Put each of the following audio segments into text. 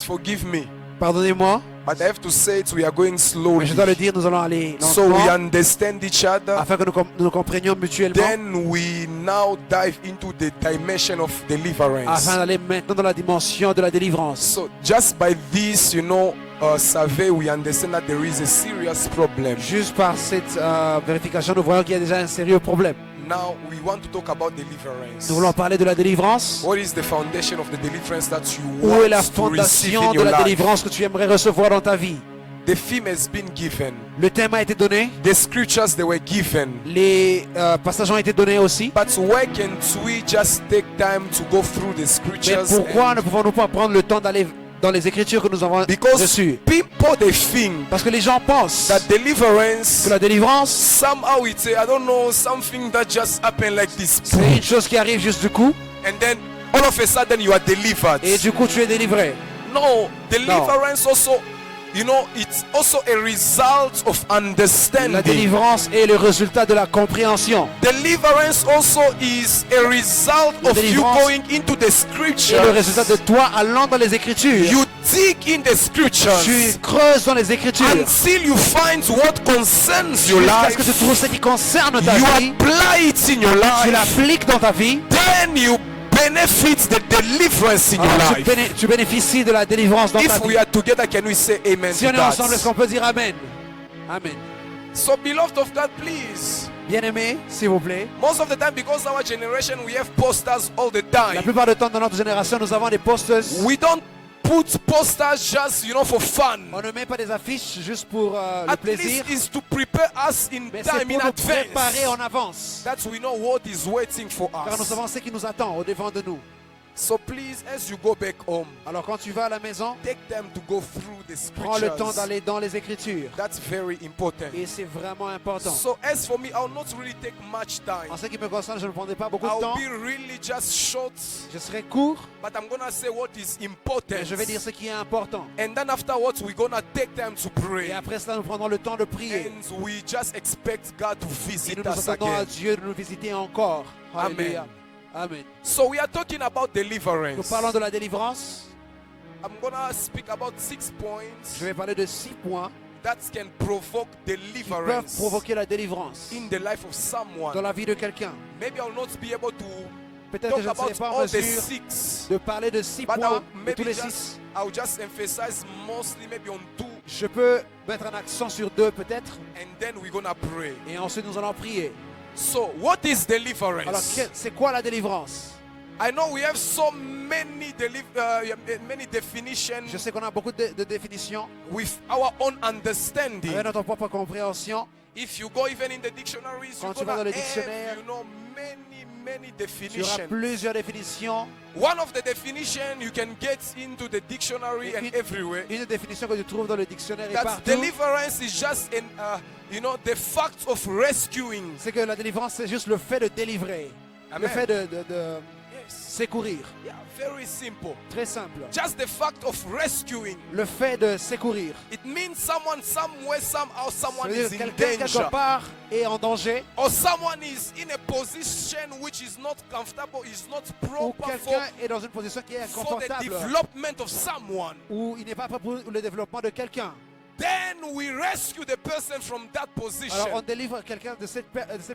forgive me. Pardonnez-moi. But I have to say it, we are going Mais slowly. je dois le dire, nous allons aller So we lentement understand each other. afin que nous comprenions mutuellement. Then we now dive into the dimension of deliverance. Afin d'aller maintenant dans la dimension de la délivrance. So just by this, survey, we understand that there is a serious problem. Juste par cette vérification, nous voyons qu'il y a déjà un sérieux problème. Now we want to talk about deliverance. Nous voulons parler de la délivrance. What is the foundation of the deliverance that you Où est la want to receive fondation in de your la life? délivrance que tu aimerais recevoir dans ta vie? The theme has been given. Le thème a été donné. The scriptures they were given. Les passages ont été donnés aussi. But why can't we just take time to go through the Mais scriptures? pourquoi ne pouvons-nous pas prendre le temps d'aller dans les écritures que nous avons Because reçues? people they think Parce que les gens pensent that deliverance que la délivrance, somehow it's I don't know, something that just happened like this, c'est une chose qui arrive juste du coup. and then all of a sudden you are delivered. Et du coup tu es délivré. No, deliverance also, it's also a result of La understanding. délivrance est le résultat de la compréhension. Deliverance also is a result La of you délivrance going into the Et le résultat de scriptures. toi allant dans les écritures. You dig in the scriptures Tu creuses dans les écritures until you find what concerns your jusqu'à ce que tu life. trouves ce qui concerne ta You vie. apply it in your Tu life. l'appliques dans ta vie. Then you benefit the deliverance in your Alors, life. tu bénéficies de la délivrance dans ta If we vie. are together, can we say amen Si to on est ensemble, est-ce that? qu'on peut dire Amen? Amen. So beloved of God, please. Bien-aimés, s'il vous plaît. Most of the time, because our generation, we have posters all the La time. plupart du temps dans notre génération, nous avons des posters. We don't put posters just, for fun. On ne met pas des affiches juste pour le At plaisir, least is to prepare us in mais c'est time, in pour nous préparer en advance. avance. That we know what is waiting for Car nous us. savons ce qui nous attend au devant de nous. So please, as you go back home, Alors quand tu vas à la maison, take time to go through the prends le temps scriptures. d'aller dans les Écritures. That's very important. Et c'est vraiment important. So as for me, I'll not really take much time. En ce qui me concerne, je ne prendrai pas beaucoup de I'll temps. be really just short, Je serai court, but I'm gonna say what is mais important. je vais dire ce qui est important. And then afterwards, we're gonna take time to Et pray. après cela, nous prendrons le temps de prier. And we just expect God to Et visit nous nous us attendons à again. Dieu de nous visiter encore. Amen. Alléluia. Amen. So we are talking about Nous deliverance. parlons de la délivrance. I'm gonna speak about 6 points Je vais parler de 6 points that can provoke qui peuvent deliverance provoquer la délivrance in the life of dans someone. la vie de quelqu'un. Maybe I'll not be able to Peut-être que talk je ne serai about pas en all the mesure 6, de parler de 6 but points, de tous les 6. I'll just emphasize mostly maybe on 2, Je peux mettre un accent sur 2 peut-être. and then we're gonna pray. Et ensuite, nous allons prier. So, what is Alors, deliverance? c'est quoi la délivrance? I know we have so many many definitions Je sais qu'on a beaucoup de définitions with our own understanding. avec notre propre compréhension. If you go even in the dictionaries, Quand you're tu vas gonna dans le dictionnaire, have, many Tu auras definitions. plusieurs définitions. One of the definitions you can get into the dictionary and everywhere. Une définition que tu trouves dans le dictionnaire et That partout, deliverance is just the fact of rescuing. c'est que la délivrance, c'est juste le fait de délivrer. Amen. Le fait de Yes. secourir. Yeah, very simple. Très simple. Just the fact of rescuing. Le fait de secourir. It means someone somewhere, somehow, someone C'est-à-dire is que in quelqu'un danger. quelque part est en danger, Or someone is in a position which is not comfortable, is not ou proper for, quelqu'un est dans une position qui est for the inconfortable, development of someone. ou il n'est pas prêt pour le développement de quelqu'un. Then we rescue the person from that Alors on position. délivre quelqu'un de cette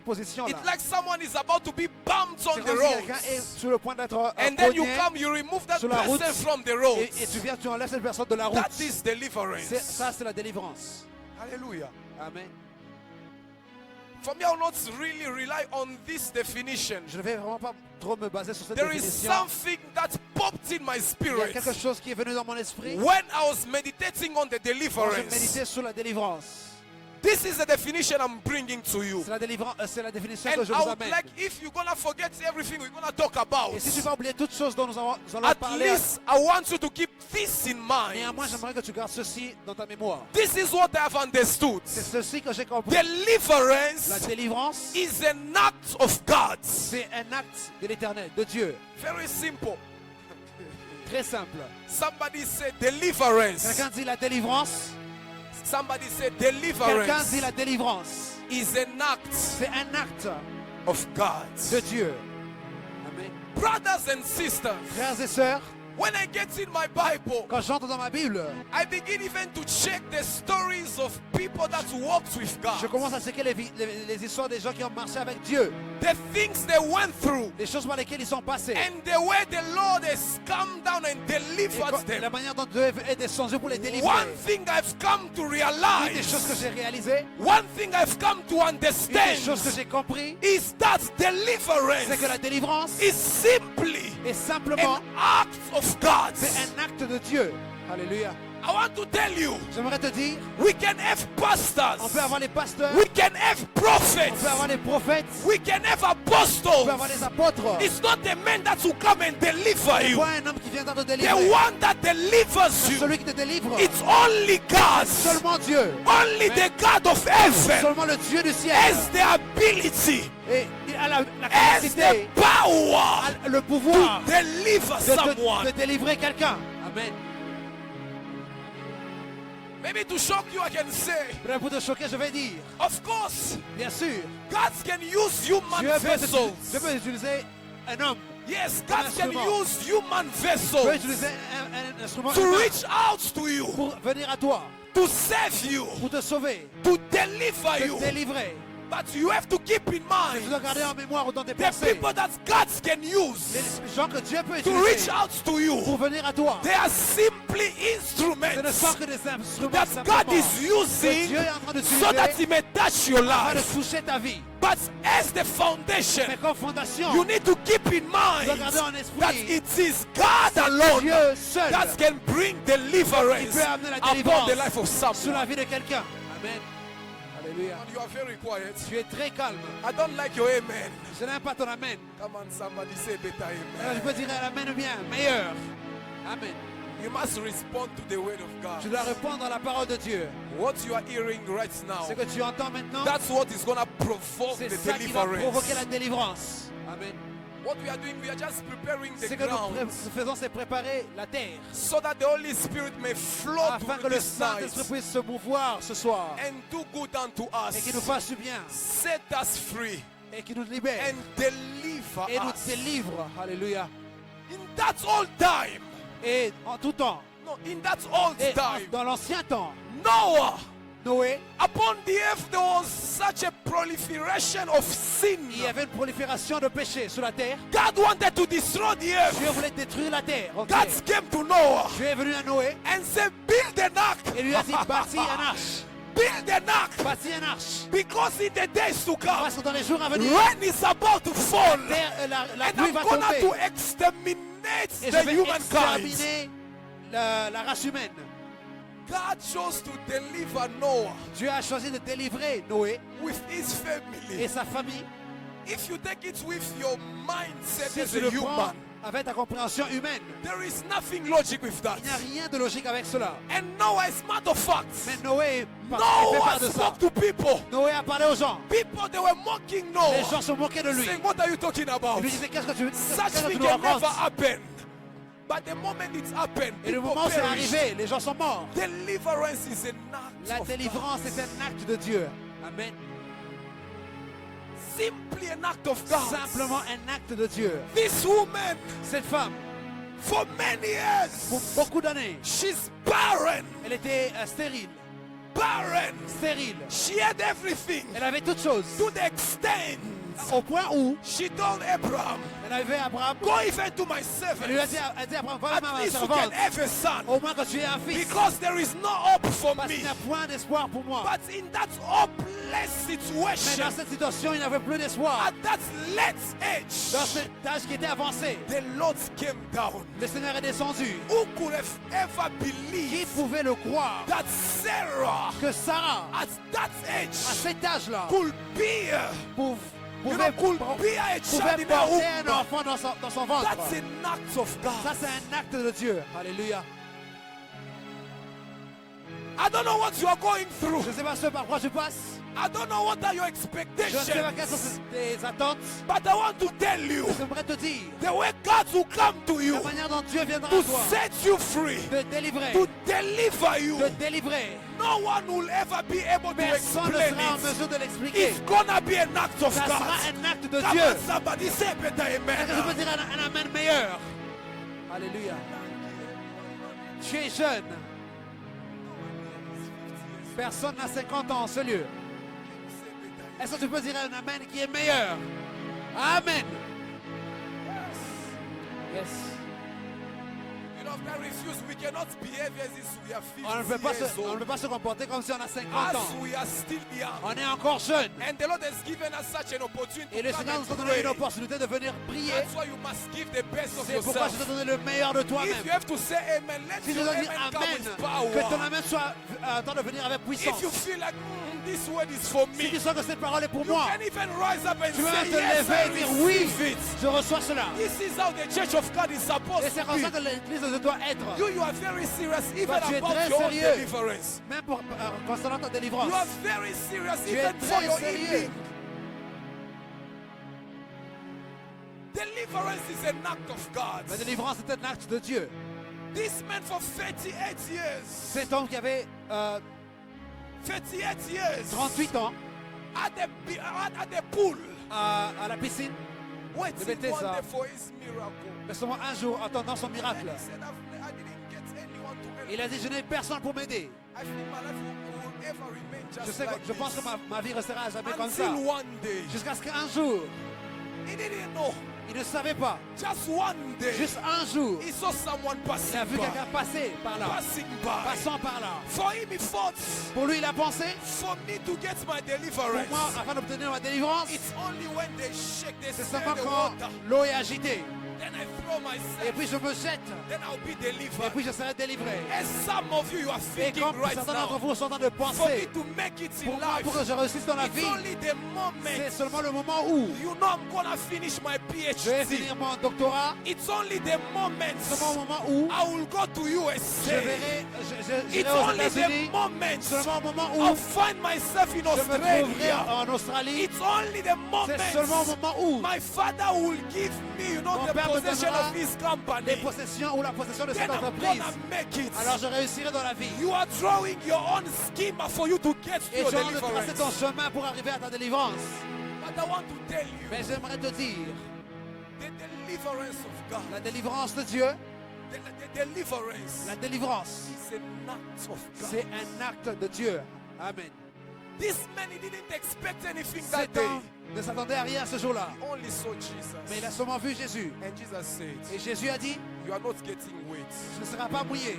position-là. It's like someone is about to be bumped C'est on the comme si road. quelqu'un est sur le point d'être And then you cogné, come, you remove that sur la route, person from the road. et tu viens, tu enlèves cette personne de la route. That is deliverance. Ça, c'est la délivrance. Hallelujah. Amen. For me, I will not really rely on this definition. Je ne vais vraiment pas trop me baser sur cette There is définition. something that popped in my Il y a spirit quelque chose qui est venu dans mon esprit when I was meditating on the quand je deliverance. méditais sur la délivrance. This is the definition I'm bringing to you. C'est la définition que And je I vous would amène. like, if you're gonna forget everything we're gonna talk about, Et si tu vas oublier toutes choses dont nous allons at parler, least I want you to keep this in mind. néanmoins, j'aimerais que tu gardes ceci dans ta mémoire. This is what I have understood. C'est ceci que j'ai compris. Deliverance La délivrance, is an act of God. c'est un acte de l'Éternel, de Dieu. Very simple. Très simple. Somebody say deliverance. Quelqu'un dit la délivrance. Somebody say Quelqu'un deliverance dit la délivrance. is an act C'est un acte of God. de Dieu. Amen. Brothers and sisters, Frères et sœurs, When I get in my Bible, Quand j'entre dans ma Bible, I begin even to check the stories of people that walked with je God. commence à checker les histoires des gens qui ont marché avec Dieu. The things they went through. Les choses par lesquelles ils sont passés. And the way the Lord has come down and Et delivered la them. manière dont Dieu est descendu pour les délivrer. One thing I've come to Une des choses que realize, j'ai réalisées, one thing I've come to une des choses que understand j'ai compris, is that c'est que deliverance la délivrance is simply est simplement an act of God. c'est un acte de Dieu. Alléluia. I want to tell you, J'aimerais te dire, we can have pastors, on peut avoir les pasteurs, we can have on prophets, peut avoir les prophètes, we can have on peut avoir apostles. les apôtres. It's not the man that will come and deliver C'est you. pas un homme qui viendra te The délivrer. one that delivers C'est you, celui qui te délivre. it's only God. Seulement Dieu. Only the God of heaven Seulement le Dieu du ciel. has the ability, Et il a la has the capacité, power a le pouvoir to deliver de someone. délivrer quelqu'un. Amen. Maybe to shock you, I can say, Peut-être pour te choquer, je vais dire, of course, bien sûr, God can use human Dieu vessels. peut utiliser un homme, Yes, God can instrument. use human peut vessels utiliser un instrument to humain reach out to you, pour venir à toi, to save you, pour te sauver, to deliver te you. délivrer. But you have to keep in Tu mind dois garder en mémoire dans tes the pensées people that God can use les gens que Dieu peut to reach utiliser out to you. pour venir à toi. They are simply Ce ne instruments sont que des instruments that simplement God is que Dieu using est en train de so that He may touch your afin de life. toucher ta vie. But as the foundation, Mais comme fondation, you need to keep in mind dois garder en esprit that it is God alone Dieu seul that can bring deliverance qui peut amener la upon délivrance the life of sur someone. la vie de quelqu'un. Amen. Alléluia. You are very quiet. Tu es très calme. I don't like your amen. Je n'aime pas ton amen. Come on, somebody say better Alors, je amen. peux dire un amen bien, meilleur. Amen. You must respond to the word of Tu God. dois répondre à la parole de Dieu. What you are hearing right now, Ce que tu entends maintenant, that's what is going to provoke c'est the ça qui va provoquer la deliverance. délivrance. Amen. What we are doing, we are just preparing Ce the que ground nous faisons, c'est préparer la terre so that the Holy Spirit may flow afin que through le this night Saint-Esprit puisse se mouvoir ce soir and do good unto et qu'il nous us, fasse du bien set us free, et qu'il nous libère and deliver et nous us. délivre. Alléluia. In that old time, Et en tout temps, no, in that old et time, dans l'ancien temps, Noah, Noé, upon the earth there was such a proliferation of sin. il y avait une prolifération de péchés sur la terre. God wanted to destroy the Dieu earth. voulait détruire la terre. God entière. came to Noah Dieu est venu à Noé and said, build an ark. et lui a dit bâtis un arche. Build an ark. Bâtis un arche. Because in the days to come, Parce que dans les jours à venir, rain is about to fall. la And pluie I'm va gonna to tomber. exterminate Et je the vais humankind. exterminer la race humaine. God chose to deliver Noah Dieu a choisi de délivrer Noé with his family. et sa famille. If you take it with your mindset Si as tu a le prends human, avec ta compréhension humaine, there is nothing logic with that. il n'y a rien de logique avec cela. And Noah, as a matter of fact, Mais Noé fait Noah part de ça. spoke to people. Noé a parlé aux gens. People, they were mocking Les Noah, gens se moquaient de lui. saying, what are you talking about? Ils lui disaient qu'est-ce que tu Such thing nous can never racontes. happen. But the moment it's happened, Et le people moment où c'est perish. arrivé, les gens sont morts. Deliverance is an act La of délivrance est un acte de Dieu. Amen. God. Simply an act of God. Simplement un acte de Dieu. This woman, Cette femme, for many pour years, beaucoup d'années, she's barren. elle était stérile. Barren. Stérile. She had everything Elle avait toutes choses. to the extent Au point où she told Abraham, elle avait Abraham. go even to my Elle lui a servant. dit à Abraham, va At même à ma least you servante. can have a son. Au moins que tu aies un fils. Because there is no hope for Parce me. qu'il n'y a point d'espoir pour moi. But in that hopeless Mais situation, dans cette situation, il n'avait plus d'espoir. at that late Dans age, cet âge qui était avancé, the Lord came down. le Seigneur est descendu. Who could have ever Qui believed pouvait le croire that Sarah que Sarah, at that à age cet âge-là, could bear, pouvait could bear a child in her porter un womb? enfant dans son ventre? That's an act of Ça, God. c'est un acte de Dieu. Alléluia. I don't know what you are going through. Je ne sais pas ce par quoi tu passes. I don't know what are your Je ne sais pas quelles expectations. sont tes attentes. But I want to tell you, J'aimerais te dire the way God will come to you la manière dont Dieu viendra to à toi set you free, de délivrer, to deliver you. de délivrer. No one will ever be able to Personne ne explain sera en it. mesure de l'expliquer. It's gonna be an act of Ça sera God. un acte de Come Dieu. on, somebody say better Est-ce que je peux amen. dire un amen meilleur? Alléluia. Tu es jeune. Personne n'a 50 ans en ce lieu. Est-ce que tu peux dire un amen qui est meilleur? Amen. Yes. You know, if I refuse, we cannot behave as if we are 50 On ne peut pas years se, on ne old. peut pas se comporter comme si on a 50 As ans. we are still young. On est encore jeune. And the Lord has given us such an opportunity Et to le come Seigneur nous a and donné pray. une opportunité de venir prier. That's why you must give the best of C'est pourquoi je yourself. te donne le meilleur de If toi-même. you have to say amen, let Si tu your dois dire amen come Amen, with que ton power. Amen soit en train de venir avec puissance. If you feel like this word is for Si tu me, sens que cette parole est pour you moi, can even rise up and tu vas say te yes, I lever et dire oui, receive it. je reçois cela. This is how the church of God is Et supposed c'est to comme ça be. que l'église doit être. You are very serious even tu es about très your own sérieux. deliverance. Même pour, concernant ta délivrance. You are very serious Tu es even for très your sérieux. healing. Deliverance is an act of God. La délivrance est un acte de Dieu. This man for 38 years, Cet homme qui avait 38 years, 38 ans at the pool, à la piscine, waiting Bethesda. one day for his miracle. mais seulement un jour attendant son miracle. And he said, I didn't get anyone to help. Il a dit, je n'ai personne pour m'aider. I think my life will ever remain Je, just sais que- like je pense que this. ma vie restera à jamais comme ça. Until one day, Jusqu'à ce qu'un jour, he didn't know. il ne savait pas. Just one day, Juste un jour, he saw someone il a passing vu by. quelqu'un passer par là. Passing by. Passant par là. For him, he thought, Pour lui, il a pensé, for me to get my pour deliverance, moi, afin d'obtenir ma délivrance, it's only when they shake, they c'est stir seulement the quand water. l'eau est agitée. Then I throw Et myself. puis je me jette. Then I'll be Et delivered. puis je serai délivré. And some of you are Et thinking comme right certains d'entre now, vous sont en train de for me penser, to make it in pour moi, life, pour que je réussisse dans la it's vie, only the c'est moment. seulement le moment où You know I'm gonna finish my je vais PhD. finir mon doctorat. It's only the moment C'est seulement le moment où I will go to je USA. verrai, j'irai It's aux only États-Unis. the moment Seulement au moment où I'll find myself in je me trouverai Australia. en Australie. It's only the C'est seulement au moment moment où my father will give me, you know, Mon the père me possession donnera of his les company. possessions ou la possession de cette Then I'm entreprise. gonna make it. Alors je réussirai dans la vie. You are drawing your own schema for you to get to Et your tu es en train de tracer ton deliverance. chemin pour arriver à ta délivrance. But I want to tell you, Mais j'aimerais te dire, the deliverance of God, la délivrance de Dieu, the deliverance la délivrance, is an act of God. c'est un acte de Dieu. Amen. This man, he didn't expect anything that Cet day. homme ne s'attendait à rien ce jour-là. He only saw Jesus. Mais il a seulement vu Jésus. And Jesus said, Et Jésus a dit, you are not getting wet, tu ne seras pas mouillé.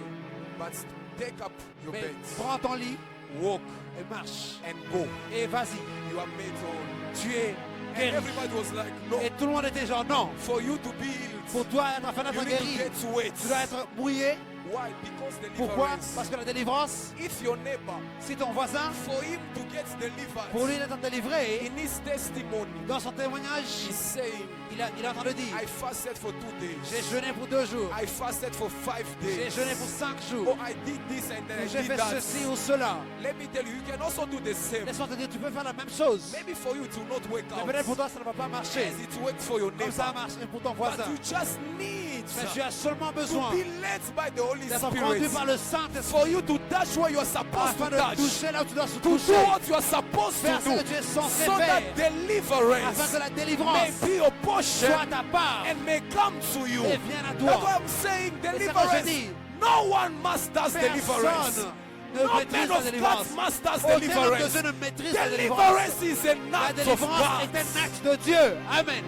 but take up your Mais bed, prends ton lit walk et marche. and go. Et vas-y. You are made whole. Tu es And guéri. everybody was like, no, Et tout le monde était genre, non. for you to be healed, Pour toi, afin you d'être need to guéri, get wet. tu dois être mouillé. Why? Because Pourquoi? deliverance. Parce que la délivrance, If your neighbor, si ton voisin, for him to get delivered, pour lui d'être délivré, in his testimony, dans son témoignage, he's saying, il est en train de dire, I fasted for 2 j'ai days. jeûné pour 2 jours, I fasted for 5 j'ai days. jeûné pour 5 Oh, jours, I did this and then I j'ai did fait that. ceci ou cela. Let me tell you, you can also do the same. Laisse-moi te dire, tu peux faire la même chose. Maybe for you it will not work Mais out peut-être pour toi, ça ne va pas marcher. as it worked for your Comme ça neighbor. marche pour ton But voisin. you just need Mais tu as seulement to besoin be led by the Holy d'être conduit par Spirit le Saint-Esprit for you to touch where you are supposed afin to de touch, toucher là où tu dois se to do toucher, what you are supposed faire to ce que do, tu es censé so that faire, afin deliverance que la may délivrance be your portion soit ta part and may come to you. et vienne à That's why toi. I'm saying c'est quand je deliverance. dis, No one masters deliverance. Personne ne No maîtrise man la of délivrance. God masters Aucun homme de deliverance. Dieu ne maîtrise la délivrance. Deliverance is an La act of délivrance God. est un acte de Dieu. Amen.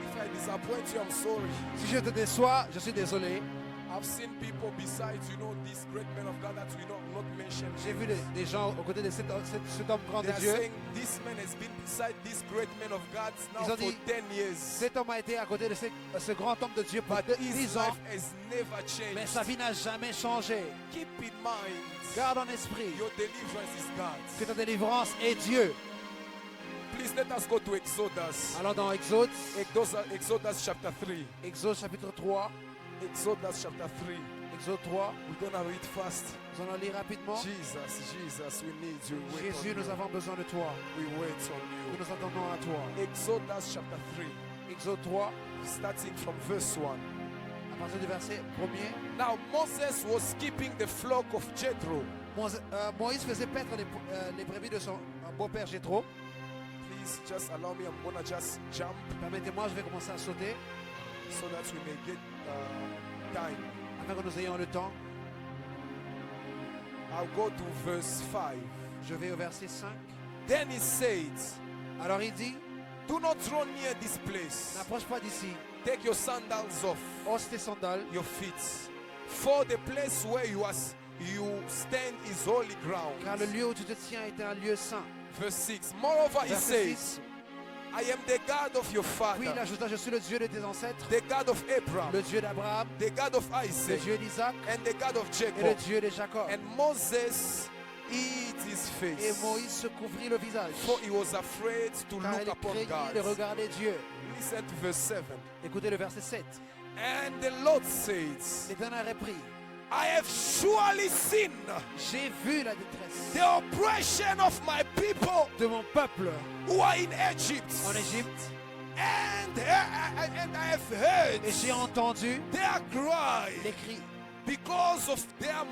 If I disappoint you, I'm sorry. Si je te déçois, je suis désolé. I've seen people besides, you know, these great men of God that we not mention. J'ai vu des gens aux côtés de cet homme grand They de are Dieu. saying this man has been beside these great men of God now Ils ont for dit, 10 years. Cet homme a été à côté de ce grand homme de Dieu pour But his 10 ans, life has never changed. mais sa vie n'a jamais changé. Keep in mind, Garde en esprit your deliverance is God. que ta délivrance est Dieu. Please let us go to Exodus. Alors dans Exode Exodus chapter 3. Exode chapitre 3, Exodus chapter 3. Exode 3, We're gonna read fast. nous allons lire rapidement. Jesus, we need you. We wait Jésus, on nous you. avons besoin de toi. We wait on Nous you. nous attendons à toi. Exodus chapter 3, Exode 3, starting from verse 1. à partir du verset 1er. Now Moses was keeping the flock of Jethro. Moïse faisait paître les brebis de son beau-père Jéthro. Please just allow me. I'm gonna just jump. Permettez-moi, je vais commencer à sauter. so that we may get time. afin que nous ayons le temps. I'll go to verse 5. Je vais au verset 5. Then he says, Alors il dit, do not draw near this place. n'approche pas d'ici, Take your sandals off hausse tes sandales, your feet. For the place where you stand is holy ground. car le lieu où tu te tiens est un lieu saint. Verse 6. Moreover, he Verset says, 6. I am the God of your Puis il father, ajouta, je suis le Dieu de tes ancêtres, the God of Abraham, le Dieu d'Abraham, the God of le Isaac, Dieu d'Isaac and the God of et le Jacob. Dieu de Jacob. And Moses hid his Et face, Moïse se couvrit le visage, for he was afraid to car look il upon craignit de God. regarder Dieu. Listen to verse 7. Écoutez le verset 7. And the Lord says, L'Éternel réprit, I have surely seen j'ai vu la détresse the oppression of my people de mon peuple who are in Egypt, en Égypte, and I have heard et j'ai entendu their cry les cris because of their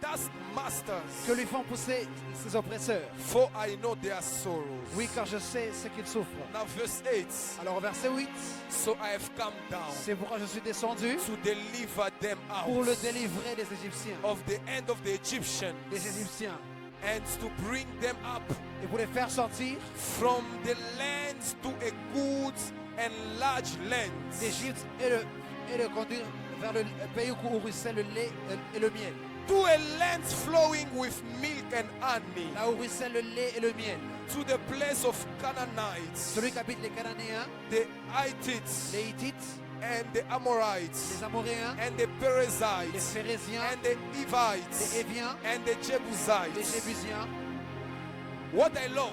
taskmasters. que lui font pousser ses oppresseurs. For I know their sorrows. Oui, car je sais ce qu'ils souffrent. Now verse 8. Alors au verset 8, So I have come down c'est pourquoi je suis descendu to deliver them pour le out délivrer des Égyptiens, of the end of the Egyptians, des Égyptiens, and to bring them up et pour les faire sortir from the lands to a good and large lands, d'Égypte et le conduire vers le pays où ruisselle le lait et le miel. to a land flowing with milk and honey, Là où ruisselle le lait et le miel. to the place of Canaanites, Celui qui habite les Cananéens, the Hittites, les Hittites, and the Amorites, les Amoréens, and the les Perizzites, Phérésiens, and the les Hivites, Éviens, and the les Jebusites. Jébusiens. What I love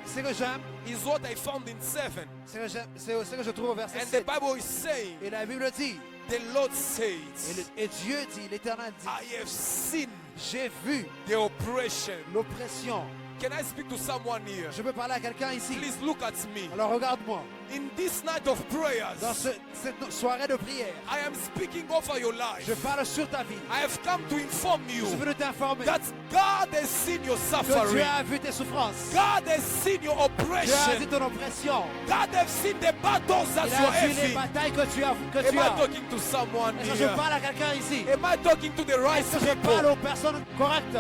Ce que j'aime, is what I found in 7. c'est ce que je trouve au verset And the 7. Bible is saying, Et la Bible dit, the Lord says, et Dieu dit, l'Éternel dit, I have seen j'ai vu the oppression. l'oppression. Can I speak to someone here? Je peux parler à quelqu'un ici. Please look at me. Alors regarde-moi. In this night of prayers, Dans cette soirée de prière, I am speaking over your life. je parle sur ta vie. I have come to inform Je you veux t'informer that God has seen your que suffering. Dieu a vu tes souffrances. God has seen your Dieu a vu oppression. ton oppression. God has seen the battles that Il you are a vu les having. batailles que tu Am I as. talking to someone Est-ce que je here? parle à quelqu'un ici? Am I talking to the right Est-ce que je parle people? aux personnes correctes?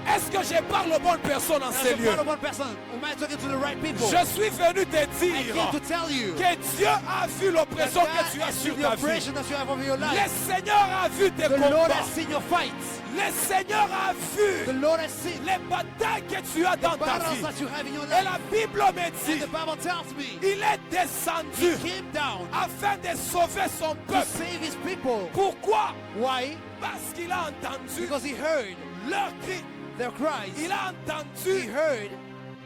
Est-ce que je parle aux bonnes personnes en Est-ce ces que je lieux? parle aux bonnes personnes? Am I talking to the right people? Je suis venu te I dire came to tell you que Dieu a vu l'oppression that que tu God as has sur seen the ta vie. oppression that you have over your Le life. Seigneur a vu tes The Lord combats. has seen your fights. Le Seigneur a The vu Lord has seen les batailles que tu as dans the ta battles vie. that you have in your Et life. la Bible me And dit, the Bible tells me il est he descendu came down afin de sauver son to peuple. save his people. Pourquoi? Why? Parce qu'il a entendu Because he heard leur cri. their cries. Il a He entendu, heard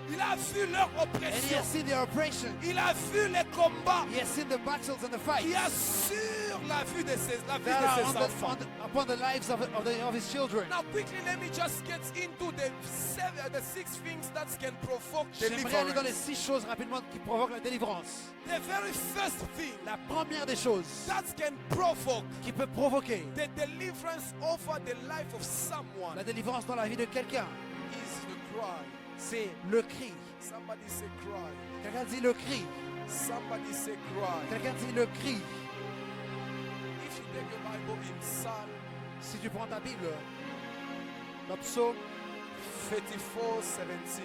il a vu leur and he oppression. has seen their oppression. Il a vu les combats. He has seen the battles and the fights Qui assure la vie de ses that are enfants. upon the lives of his children. Now quickly let me just get into the 6 things that can provoke J'aimerais aller dans les deliverance. 6 choses rapidement qui provoquent la délivrance. The very first thing La première des choses that can provoke qui peut provoquer the deliverance over the life of someone la délivrance dans la vie de quelqu'un, is the cry. c'est le cri. Somebody say cry. Quelqu'un dit le cri. Somebody say cry. Quelqu'un dit le cri. If you take your Bible in Psalm Si tu prends ta Bible, le psaume 34:17.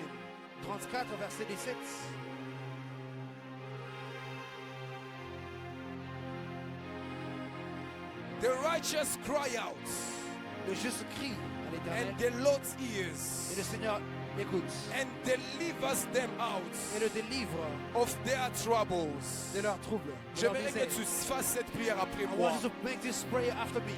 34, verset 17. The righteous cry out, Le juste crie à l'Éternel and the Lord's et ears, le Seigneur écoute and delivers them out et le délivre of their troubles. de leurs troubles. de leur J'aimerais que misère. tu fasses cette prière après I moi. want you to make this prayer after me.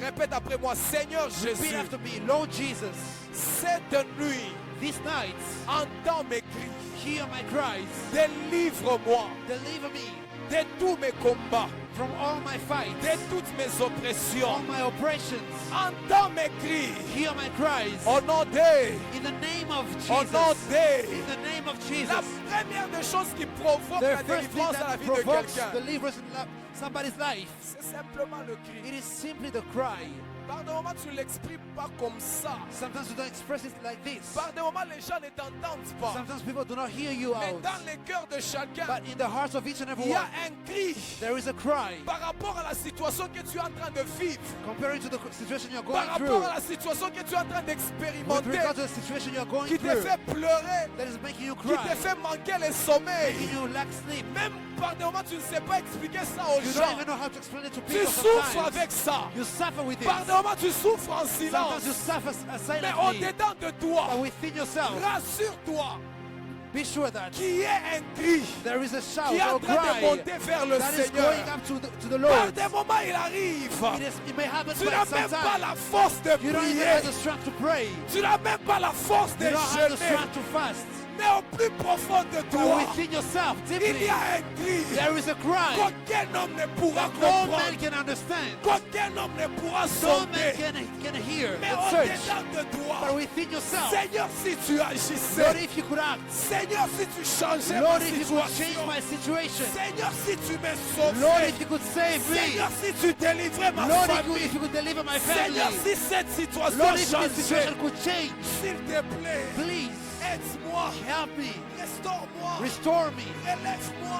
Répète après moi, Seigneur Repeat Jésus, after me. Lord Jesus, cette nuit, this night, entends mes cris, hear my cries. délivre-moi Deliver me de tous mes combats, from all my fights, de toutes mes all oppressions. my oppressions. Entends mes cris, Hear my cries. au nom de, In the name of au nom Jesus. de. In the name of La Jesus. première des choses qui provoque The la first thing délivrance dans la that vie de provokes quelqu'un, deliverance in somebody's life, c'est simplement le it cri. is simply the cry. Par des moments, tu ne l'exprimes pas comme ça. Sometimes you don't express it like this. Par des moments, les gens ne t'entendent pas. Sometimes people do not hear you Mais out. dans les cœurs de chacun, But in the hearts of each and il every y a one, un cri there is a cry. par rapport à la situation que tu es en train de vivre. Comparing to the situation you're Par going rapport through. à la situation que tu es en train With d'expérimenter. regard to the situation you're going Qui te through. fait pleurer. That is making you Qui te cry. fait manquer le sommeil. Making you lack sleep. Même par des moments, tu ne sais pas expliquer ça aux You don't gens. even know how to explain it to Tu people souffres sometimes. avec ça. You suffer with it. Par des moments, tu souffres en Sometimes you silence. suffer Mais silently. au-dedans de toi, But within yourself, rassure-toi be sure that qu'il y ait un cri there is a shout qui est en or train de cry monter vers le that is Seigneur. going up to the Par Lord. des moments, il arrive. It may happen Tu by n'as même pas sometimes. la force de You don't even prier. have the strength to pray. Tu n'as même pas la force de You don't have the jeûner. strength to fast. Mais au plus profond de But toi, within yourself, il deeply, y a un cri there is a cry qu'aucun homme ne pourra that no man comprendre, can understand. qu'aucun homme ne pourra No man sonder. can hear Mais and search. au-dedans de But toi, within yourself, Seigneur, si tu Lord, agissais, if you could act, Seigneur, si tu changeais Lord, ma if you could change situation, my situation, Seigneur, si tu me Lord, sauvais, if you could save me, Seigneur, si tu délivrais ma Lord, famille, if you could deliver my Seigneur, family, si cette situation Lord, if this changeait, situation could change, s'il te plaît, please aide-moi, help me, restaure-moi, restore me, relève-moi,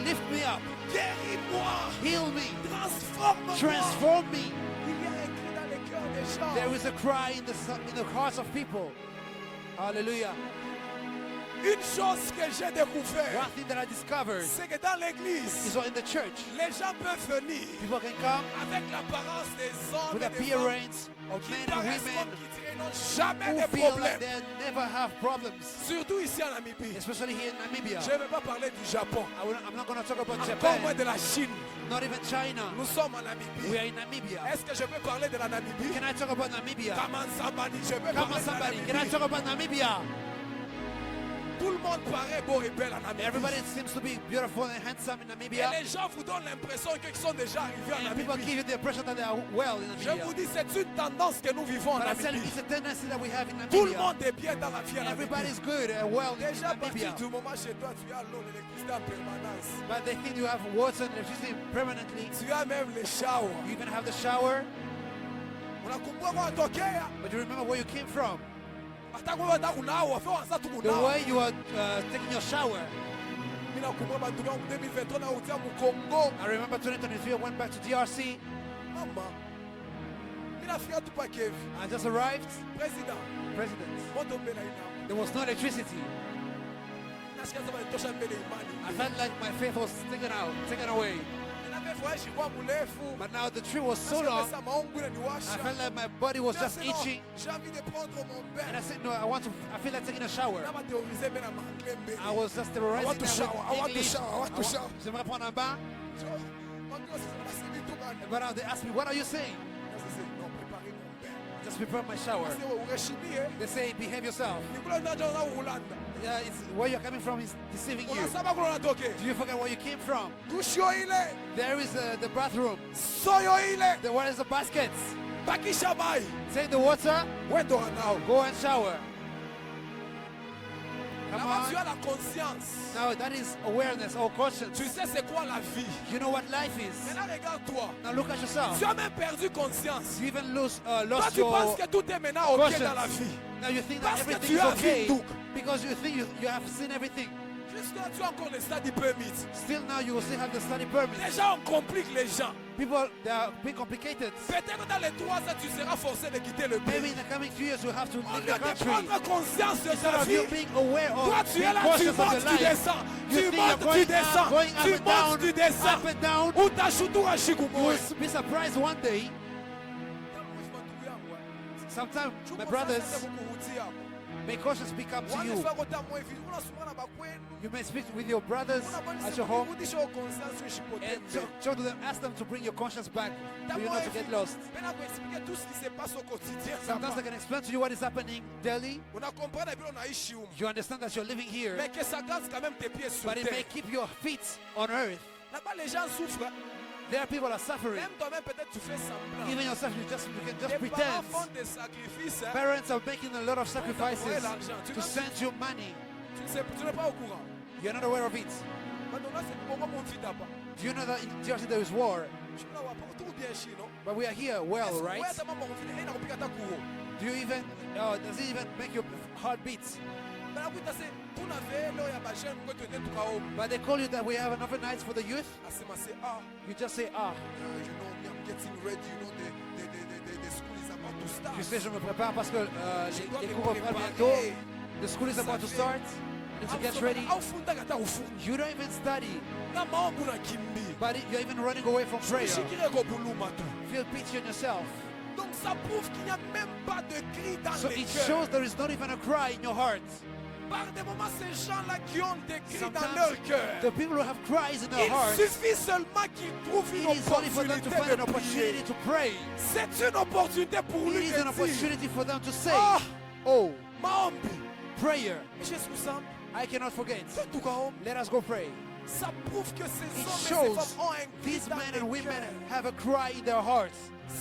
lift me up, guéris-moi, heal me, transforme-moi. transform me. Il y a un cri dans les cœurs des gens. There is a cry in the hearts of people. Hallelujah. Une chose que j'ai découvert, One thing that I discovered c'est que dans l'église, is that in the church, les gens peuvent venir people can come avec l'apparence des hommes with et des femmes appearance of qui men and paraissent women comme qui tirent, n'ont jamais who de feel like problème. they never have problems, Surtout ici en Namibie. especially here in Namibia. Je ne vais pas parler du Japon, I'm not going to talk about encore moins Japan, de la Chine. not even China. Nous sommes en Namibie. We are in Namibia. Est-ce que je peux parler de la Namibie? Can I talk about Namibia? Come on, somebody, je peux Come on, parler de la somebody. Can I Namibie. talk about Namibia? Tout le monde paraît beau et belle en Namibie. Everybody seems to be beautiful and handsome in Et Namibia. les gens vous donnent l'impression qu'ils sont déjà arrivés en And people Namibie. give you the impression that they are well in Je vous Namibia. dis, c'est une tendance que nous vivons en But I tell you, Namibie. it's a tendency that we have in Tout le Namibia. monde est bien dans la vie en Namibie. Everybody's good and well in Déjà, à Namibia. partir du moment chez toi, tu as l'eau, l'électricité en permanence. But they think you have water and electricity permanently. Tu as même les showers. You even have the shower, Unakumbuka kwa tokea, but you remember where you came from. hata kwa wata kunawa, feo anza tu The kunawa. way you are taking your shower. Mimi nakumbuka bantu bangu 2023 na utia mu Congo. I remember 2023, I went back to DRC. Mama. Mimi nafika tu pa Kevi. I just arrived. President, President. moto mbele ina. There was no electricity. Nasikia kama nitosha mbele imani. I felt like my faith was taken away. Ninavyoishi kwa mrefu. But now the tree was so Nasikia long, pesa maungu inaniwasha. I felt like my body was just itching. J'ai envie de prendre mon bain. And I said, no, I feel like taking a shower. Naba théoriser mbele na anglais mbele. I was just I terrorizing want to them shower, I with want to English. shower, I want to shower. J'aimerais prendre un bain. But now they asked me, what are you saying? Just prepare my shower. They say, behave yourself. It's where you're coming from is deceiving you. Do you forget where you came from? There is the bathroom. Where is the baskets? Take the water, go and shower. Come Tu as on. la conscience. Now that is awareness or conscience. Tu sais c'est quoi la vie. You know what life is. Maintenant regarde-toi. Now look at yourself. Tu as même perdu conscience. You even lost Toi tu your penses que tout est maintenant ok conscience. dans la vie. Now you think Parce that que everything tu is as okay vu tout. because you think you have seen everything. Jusque-là tu as encore le study permit. Still now you will still have the study permit. Les gens on complique les gens. People, they are being complicated. Peut-être dans les 3 ans tu seras forcé de quitter le Maybe pays. in the coming 2 years you have to Au leave lieu the de country. prendre conscience de Instead ta of you vie. being aware Toi of tu being es là, tu conscious of montes, your tu life, descends. you Tu think you're montes, tu going descends. up, going up Tu and montes, down, tu descends. up and down. Ou t'achoutou à You Chikumoy. will be surprised one day. Sometimes my brothers may conscience speak up to you. You may speak with your brothers at your home and talk to them, ask them to bring your conscience back for you not to get lost. Sometimes they can explain to you what is happening daily. You understand that you're living here, Mais que ça garde quand même tes pieds sur but it may terre. keep your feet on earth. Là-bas, les gens souffrent. There are people that are suffering. Même toi-même, peut-être tu fais semblant. Even yourself, you can just Tes parents pretend. font des sacrifices. Hein. Parents are making a lot of sacrifices Tu to send you money. Tu n'es pas au courant. You're not aware of it. Maintenant, là, c'est pour moi mon fils d'abord. Do you know that in DRC there is war? But we are here well, right? Do you even, does it even make your heart beat? But they call you that we have another night for the youth? You just say, ah. I'm getting ready, the school is about to start. Tu sais, je me prépare parce que les cours reprennent bientôt. The school is about to start. You need to get ready. You don't even study. But you're even running away from prayer. Feel pity on yourself. Donc ça prouve qu'il n'y a même pas de cri dans So les it cœurs. shows there is not even a cry in your heart. Par des moments, ces gens-là qui ont des cris dans Sometimes leur cœur, the people who have cries in their il hearts, suffit seulement qu'ils trouvent une it is only for them to find an opportunité opportunity de prier. to pray. C'est une opportunité pour It lui is de an dire, opportunity for them to say, ah, oh, maombi, prayer. Jésus Sam, I cannot forget. tout cas, Let us go pray. ça prouve que ces It hommes et ces shows femmes ont un cri these dans men les and women cœurs. have a cry in their hearts.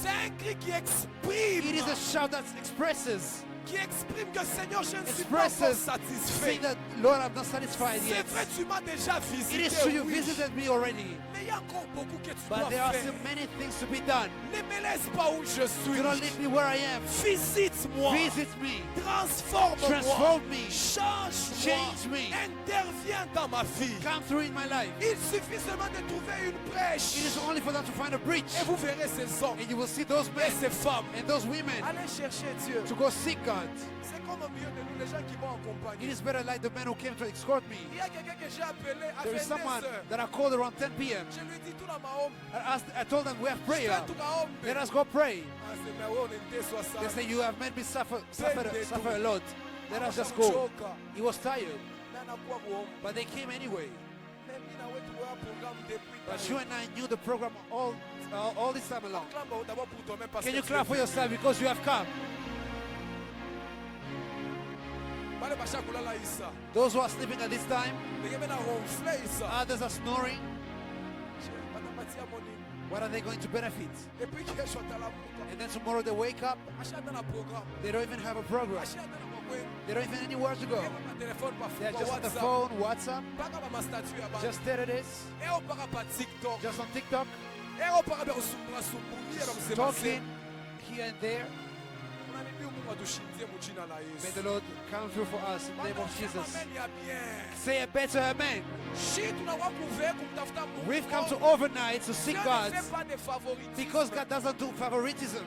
C'est un cri qui exprime, It is a shout that expresses que Seigneur, je ne suis pas encore saying satisfait. that, Lord, I'm not satisfied C'est yet. vrai, tu m'as déjà It visité, is true you oui. visited me already, Mais il y a encore beaucoup que tu but dois there are faire. still many things to be done. Ne me laisse pas où je suis. Do not leave me where I am. Visite-moi. Visit me. Transforme-moi. Transform me. Change-moi. Change me. Interviens dans ma vie. Come through in my life. Il suffit seulement de trouver une brèche. It is only for them to find a breach. Et vous verrez ces hommes And you will see those et men ces femmes and those women aller chercher Dieu. to go seek God. C'est comme au milieu de nous, les gens qui m'ont accompagné. It is better like the men who came to escort me. Il y a quelqu'un que j'ai appelé à There is 22 someone heures. that I called around 10 p.m. Je lui ai dit tout dans ma home. I told them we have prayer. Tout dans home. Let us go pray. Ah, c'est mais ouais, on était 60. They say you have made me suffer a lot. Let us just go. He was tired, but they came anyway. But you and I knew the program all this time along. Can you clap for yourself because you have come? Those who are sleeping at this time, others are snoring. What are they going to benefit? And then tomorrow they wake up, they don't even have a program. They don't even anywhere to go. They're just on the phone, WhatsApp, just there it is, just on TikTok, talking here and there. May the Lord come through for us in the name of Jesus. Say a better amen. We've come to overnight to seek God because God doesn't do favoritism.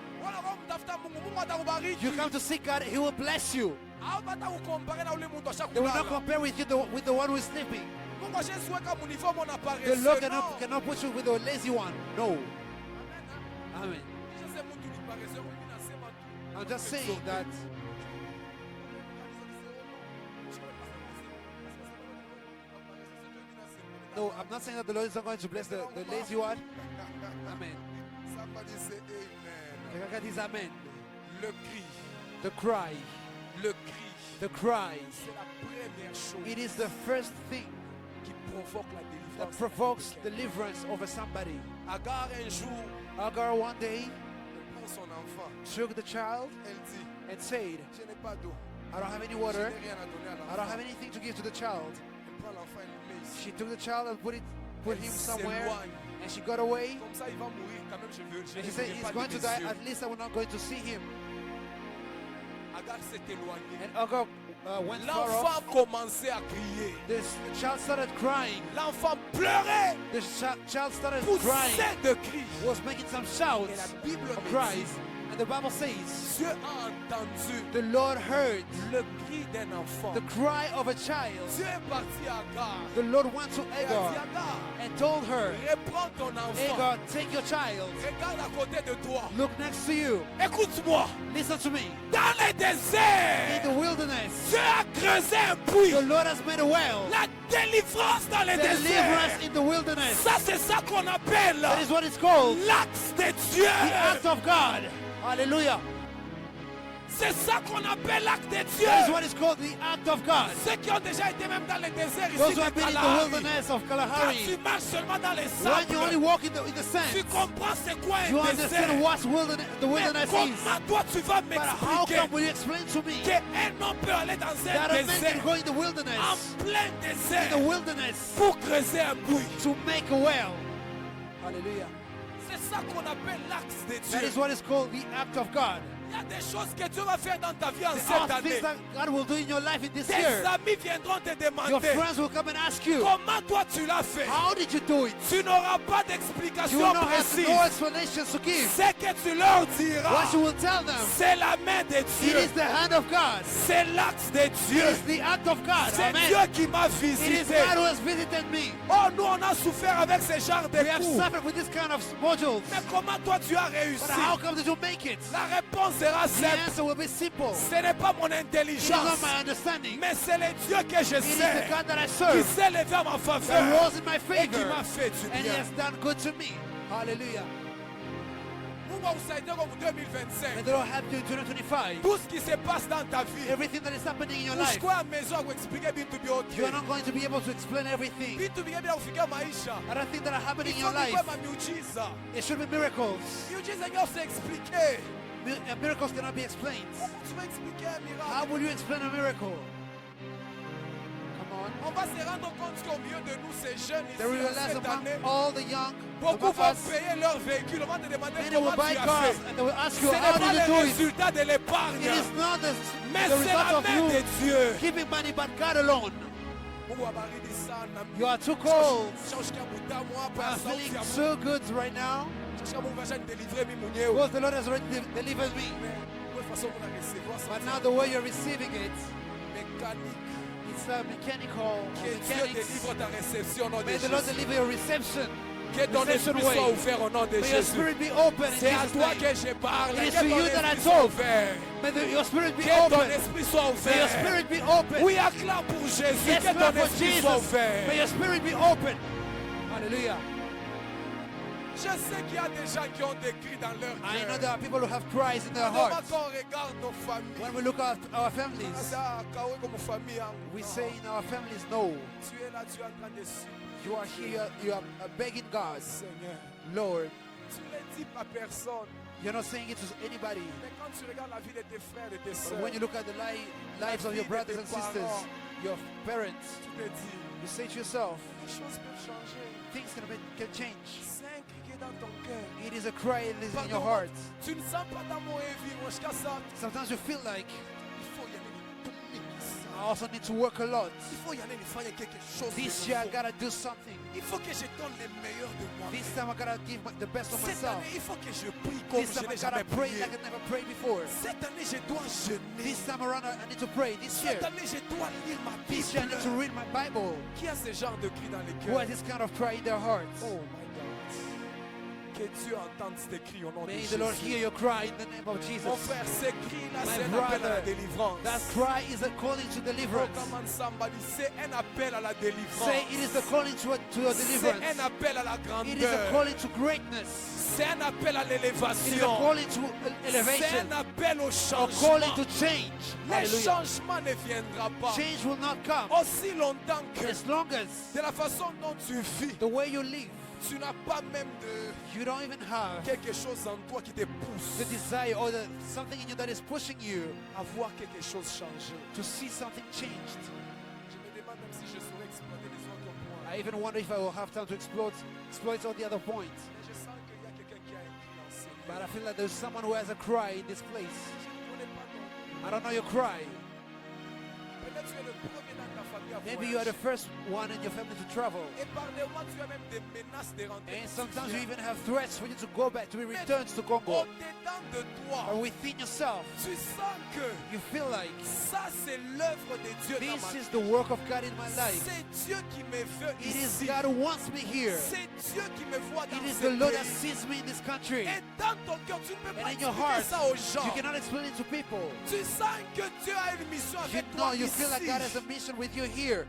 You come to seek God, He will bless you. They will not compare with you with the one who is sleeping. The Lord cannot put you with the lazy one. No. Amen. I'm just saying that no, I'm not saying that the Lord is not going to bless the lazy one. Amen. Somebody say amen. Quelqu'un dit amen. Le cri, The cry. le cri, The cry. c'est la première chose It is the first thing qui provoque la that délivrance. provokes deliverance over somebody. Agar un jour, Agar one day elle prend son enfant. took the child Elle dit, and said, je n'ai pas d'eau. I don't have any Je water. n'ai rien à donner à I don't l'enfant. have anything to give to the child. Elle prend l'enfant, elle le met ici. She took the child and put him somewhere, s'éloigne. and she got away. Comme ça, il va mourir quand même. Je And she ne said, vais he's pas going to des die. yeux. At least I'm not going to see him. Agar s'est éloignée. And Agar went far off. L'enfant commençait à crier. The child started crying. L'enfant pleurait, The child started poussait crying. de cris. Was making some Et shouts la Bible of me cries. dit, And the Bible says, Dieu a entendu the Lord heard le cri d'un enfant. the cry of a child. Dieu est parti à Agar. The Lord went to Il a dit, Agar Agar, and told her, reprends ton enfant. Agar, take your child. Regarde à côté de toi. Look next to you. Écoute-moi. Listen to me. Dans le In désert, the wilderness, Dieu a creusé un puits. the Lord has made a well. La délivrance dans le Deliverance désert. in the wilderness. Ça, c'est ça qu'on appelle That is what it's called. l'axe de Dieu. The act of God. Hallelujah. C'est ça qu'on appelle l'acte de Dieu. That is what is called the act of God. Ceux qui ont déjà été même dans le désert Those ici who de have been in the Kalahari. wilderness of Quand tu Kalahari, marches seulement dans les when you only sables, walk in the tu sand, comprends c'est quoi you un understand désert. what the Mais wilderness is. comment toi tu vas But how m'expliquer come will you explain to me qu'un homme peut aller dans that un a man can désert, go in the wilderness, en plein in the désert, wilderness, pour creuser un puits? to make a well? Hallelujah. C'est ça qu'on appelle l'axe de That Dieu. is what is called the act of God. Il y a des choses que Dieu va faire dans ta vie en There cette are things année. that God will do in your life in this Tes year. amis viendront te Your demander friends will come and ask you, comment toi tu l'as fait. how did you do it? Tu n'auras pas You d'explication will not have précise. no explanations to give. C'est que tu leur diras. What you will tell them, C'est la main de it Dieu. is the hand of God. C'est l'axe de It Dieu. is the act of God. C'est Amen. Dieu qui m'a It is visité. God who has visited me. Oh, nous on a souffert avec ce genre de We have coups. suffered with this kind of modules. Mais comment toi tu as But réussi? how come did you make it? La réponse sera The simple. answer will be simple. Ce n'est pas mon It is intelligence, not my understanding. mais c'est le Dieu que je It is the sais God that I qui serve s'est levé à ma that faveur rose in my et qui favor m'a fait du and He bien. has done good to me. Hallelujah. Mungu akusaidie kwa 2025. May the Lord help you in 2025. Tout ce qui se passe dans ta vie, Everything that is happening in your life, usikwe à maison akuexplique vitu vyote. you are not going to be able to explain everything. Vitu vingi vya kufikia maisha. Other things that are happening in Ifo your life, vikwe mamiujiza. it should be miracles. Miujiza yenyewe usiexplique. Miracles cannot be explained. Comment tu vas expliquer un How miracle? will you explain a miracle? Come on. On va se rendre compte qu'au milieu de nous, ces jeunes They will ici, realize cette among année, all the young, beaucoup among vont us, payer leur véhicule. On va te demander many will comment buy tu as cars fait. and they will ask Ce you, n'est how pas did le you do it? résultat de l'épargne, It is not mais the c'est la result of main de you Dieu. keeping money, but God alone. Mungu abariki sana. You are too cold. Shaushika mutamu hapa I ya am sauti feeling ya Mungu. so good right now Shaushika Mungu ashanidélivrer mimi mwenyewe. because the Lord has already delivered me. Mais de façon muna recevoir ça. But now the way you're receiving it, Mécanique. it's a mechanical Que Dieu mechanics. délivre ta réception au nom de May the Lord Jésus. deliver your reception. Que ton reception esprit way. soit ouvert au nom de May your Jésus. spirit be open in C'est à Jesus' toi name. que je parle. It is Que to ton you that I esprit soit talk. ouvert. May your spirit be Que ton open. esprit soit May your ouvert. spirit be open. Oui, acclame pour Jésus. Yes, Que clap ton for esprit soit Jesus. May ouvert. your spirit be open. Hallelujah. Je sais qu'il y a des gens qui ont des cris dans leur I know cœur. there are people who have cries in their Alors, hearts. quand on regarde nos familles, When we look at our families, ça, Kawe comme famille, hein. we say in our families, no. Tu es là, tu es en train de supplier. You are here, you are begging God, Seigneur. Lord. Tu ne le dis pas à personne. You're not saying it to anybody. Mais quand tu regardes la vie de tes frères et de tes But sœurs, when you look at the lives of your brothers and sisters, your parents, tu te dis, you say to yourself, les choses peuvent changer. things can change. C'est un cri qui est dans ton cœur. It is a cry that is in your Pardon, heart. tu ne sens pas dans mon vivre jusqu'à ça. Sometimes you feel like Il faut y aller. I also need to work a lot. Il faut y aller, il faut y aller quelque chose. This de year I nouveau. gotta do something. Il faut que je donne le meilleur de moi. This time I gotta give the best of Cette myself. année, il faut que je prie comme This je time I n'ai jamais gotta pray prié. like I never prayed before. Cette année, je dois jeûner. This time around I need to pray. This year, Cette année, je dois lire ma this year I need to Bible. read my Bible. Qui a ce genre de cri dans les Who has cœurs? this kind of cry in their hearts? Oh my God. Que Dieu entende ces cris au nom de May Jésus. the Lord hear your cry in the name of Jesus. Mon frère, ces cris-là, My c'est un appel à la brother, délivrance. That cry is a calling to Oh, deliverance. come on, somebody, c'est un appel à la délivrance. Say it is the calling to your C'est deliverance. un appel à la It is a grandeur. calling to greatness. C'est un appel à It is a l'élévation. calling to C'est elevation. un appel au A changement. calling to change. Le Hallelujah. changement ne viendra pas Change will not come aussi longtemps que as long as de la façon dont tu vis, the way you live, tu n'as pas même de you don't even have quelque chose en toi qui te the pousse desire or something in you that is pushing you à voir quelque chose changer. to see something changed. Je me demande même si je saurais exploiter les autres points. I even wonder if I will have time to exploit all the other points. Mais je sens qu'il y a quelqu'un qui a un cri dans ses But lèvres. I feel like there's someone who has a cry in this place. Je ne connais pas ton. I don't know your cry. Peut-être tu es le premier dans ta famille à Maybe you are the voyager. first one in your family to travel. Et par des mois, tu as même des menaces de rentrer. And si tu sometimes you viens. even have threats for you to go back, to be returned to Congo. Au-dedans de toi, Or within yourself, tu sens que you feel like ça, c'est l'œuvre de Dieu dans this ma vie. is the work of God in my life. C'est Dieu qui me veut It is ici. God who wants me here. C'est Dieu qui me voit dans It is ce the Lord that pays. sees me in this country. Et dans ton cœur, tu ne peux And pas in your expliquer heart, ça aux gens. you cannot explain it to people. Tu sens que Dieu a une mission You avec know, toi you ici. feel like God has a mission with you here,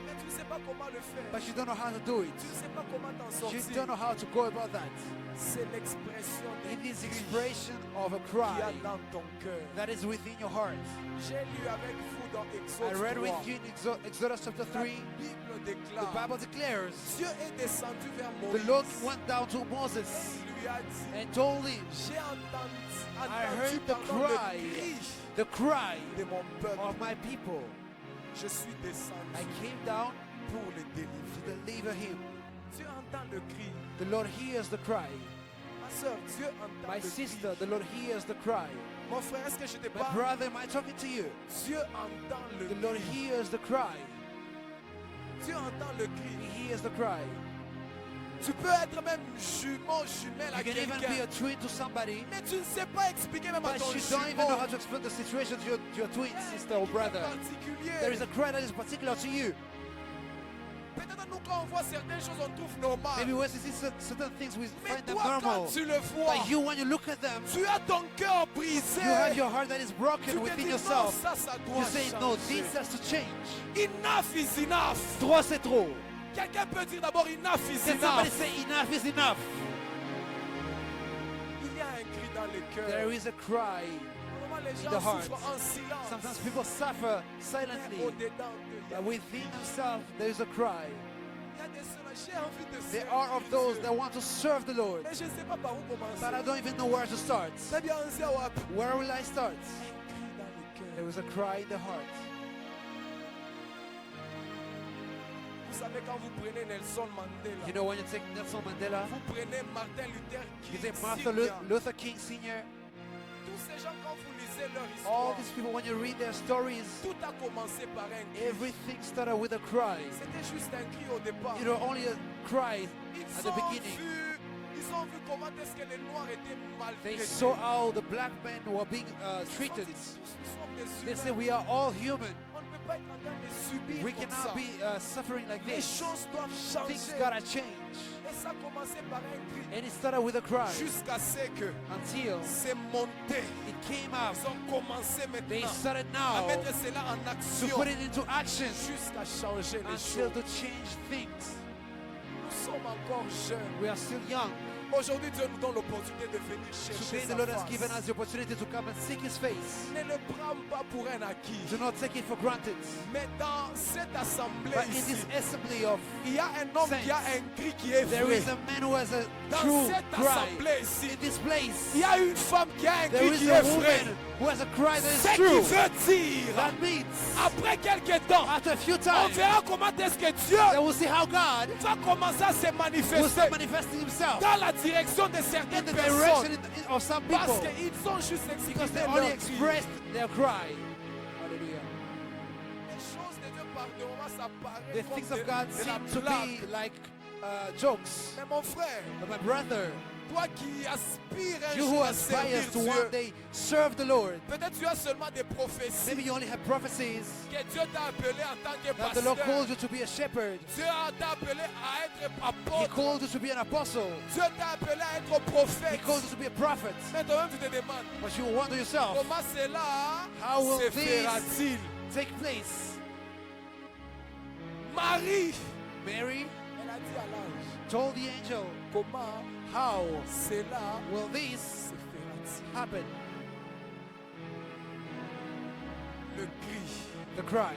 Mais tu ne sais pas comment le faire. but you don't know how to do it. Tu ne sais pas comment t'en You sortir. don't know how to go about that. C'est l'expression de It is expression of a qu'il y a cry dans ton cœur. that is within your heart. J'ai lu avec vous dans I Exode read 3. with you in Exodus chapter La 3. Bible The déclare Bible declares Dieu est descendu vers the Moïse. Lord went down to Moses Il lui a dit, and told him, j'ai entendu heard the pardon, cry. le cri the cry de mon peuple. of my people. Je suis descendu I came down pour le to délivrer. deliver him. Tu entends le cri. The Lord hears the cry. Ma soeur, Dieu entend My le sister, cri. the Lord hears the cry. Mon frère, est-ce que je te My parle? brother, am I talking to you? Dieu entend le The Lord cri. hears the cry. Dieu entend le cri. He hears the cry. Tu peux être même jumeau, jumelle à You can even be quelqu'un. a twin to somebody, Mais tu ne sais pas expliquer même à but ton you don't even know jumeau. how to explain the situation to your twin sister or brother. Particulier. There is a cry that is particular to you. Peut-être nous quand on voit certaines choses, on trouve normal. Maybe when you see certain things, we Mais find them toi, quand normal. tu le vois, But you, when you look at them, tu as ton cœur brisé. you have your heart that is Tu broken te within dis non, yourself. ça You doit say, no, changer. this has to change. Enough is enough. Trop, c'est trop. Quelqu'un peut dire d'abord enough is Can somebody enough. say enough is enough? Il y a un cri dans le cœur. There is a cry. Normalement, les the gens heart. souffrent en silence. Sometimes people suffer Mais silently. au-dedans d'eux, il y a- But within themselves, there is a cry. il y a des ceux-là, j'ai envie de There servir are of those Dieu. that want to serve the Lord. Mais je ne sais pas par où commencer. But I don't even know where to start. C'est bien, on sait où appuyer. Where will I start? Un cri dans le cœur. There is a cry in the heart. Vous savez, quand vous prenez Nelson Mandela, You know, when you take Nelson Mandela, vous prenez Martin Luther you King, take Martin Sr. Luther King Sr., Tous ces gens, quand vous lisez leur all histoire, these people, when you read their stories, tout a commencé par un cri. everything started with a cry. C'était juste un cri au départ. You know, only a cry Ils at the ont beginning. ils ont vu comment est-ce que les Noirs étaient They maltraités. saw how the black men were being Ils ont treated. dit, tous nous sommes des They humains. said, we are all human. On ne peut pas être en train de subir We comme cannot ça. be suffering like Les this. choses doivent Things changer. gotta change. Et ça a commencé par un cri. And it started with a cry Jusqu'à ce que until c'est monté. it came out. Ils ont commencé They maintenant started à now mettre cela en to action. put it into action Jusqu'à changer les until choses. to change things. Nous sommes encore jeunes. We are still young. Aujourd'hui, Dieu nous donne l'opportunité de venir chercher Today sa the Lord has given face. us the opportunity to come and seek His face. Ne le prends pas pour un acquis. Do not take it for granted. Mais dans cette assemblée But in ici, this assembly of, il y a un homme qui a un cri qui est there vrai. is a man who has a Dans true cette cry. assemblée ici, In this place, il y a une femme qui a un there cri is qui a est vrai. woman who has a cry that Ce is qui true. veut dire, That means après quelques temps, after a few on times, verra comment est-ce que Dieu they will see how God va commencer à se will manifester start manifesting Himself dans la direction de in certaines the personnes. direction of some Parce people qu'ils ont juste because exprimé they leur only cri. expressed their cry. Hallelujah. Les choses de Dieu par de moments, ça paraît The comme things of God de la seem to blague. be like jokes. Mais mon frère, But my brother, toi qui aspires un you jour who à servir aspires to Dieu, one day serve the Lord, peut-être tu as seulement des prophéties maybe you only have prophecies que Dieu t'a appelé en tant que that the Lord pasteur. called you to be a shepherd. Dieu t'a appelé à être He apôtre. called you to be an apostle. Dieu t'a appelé à être He prophète. called you to be a prophet. Mais toi-même tu te demandes, But you wonder yourself, comment cela How will se this- fera-t-il? take place. Marie, Mary elle a dit à l'ange, told the angel, comment how cela will this se fera-t-il? happen? Le cri The cry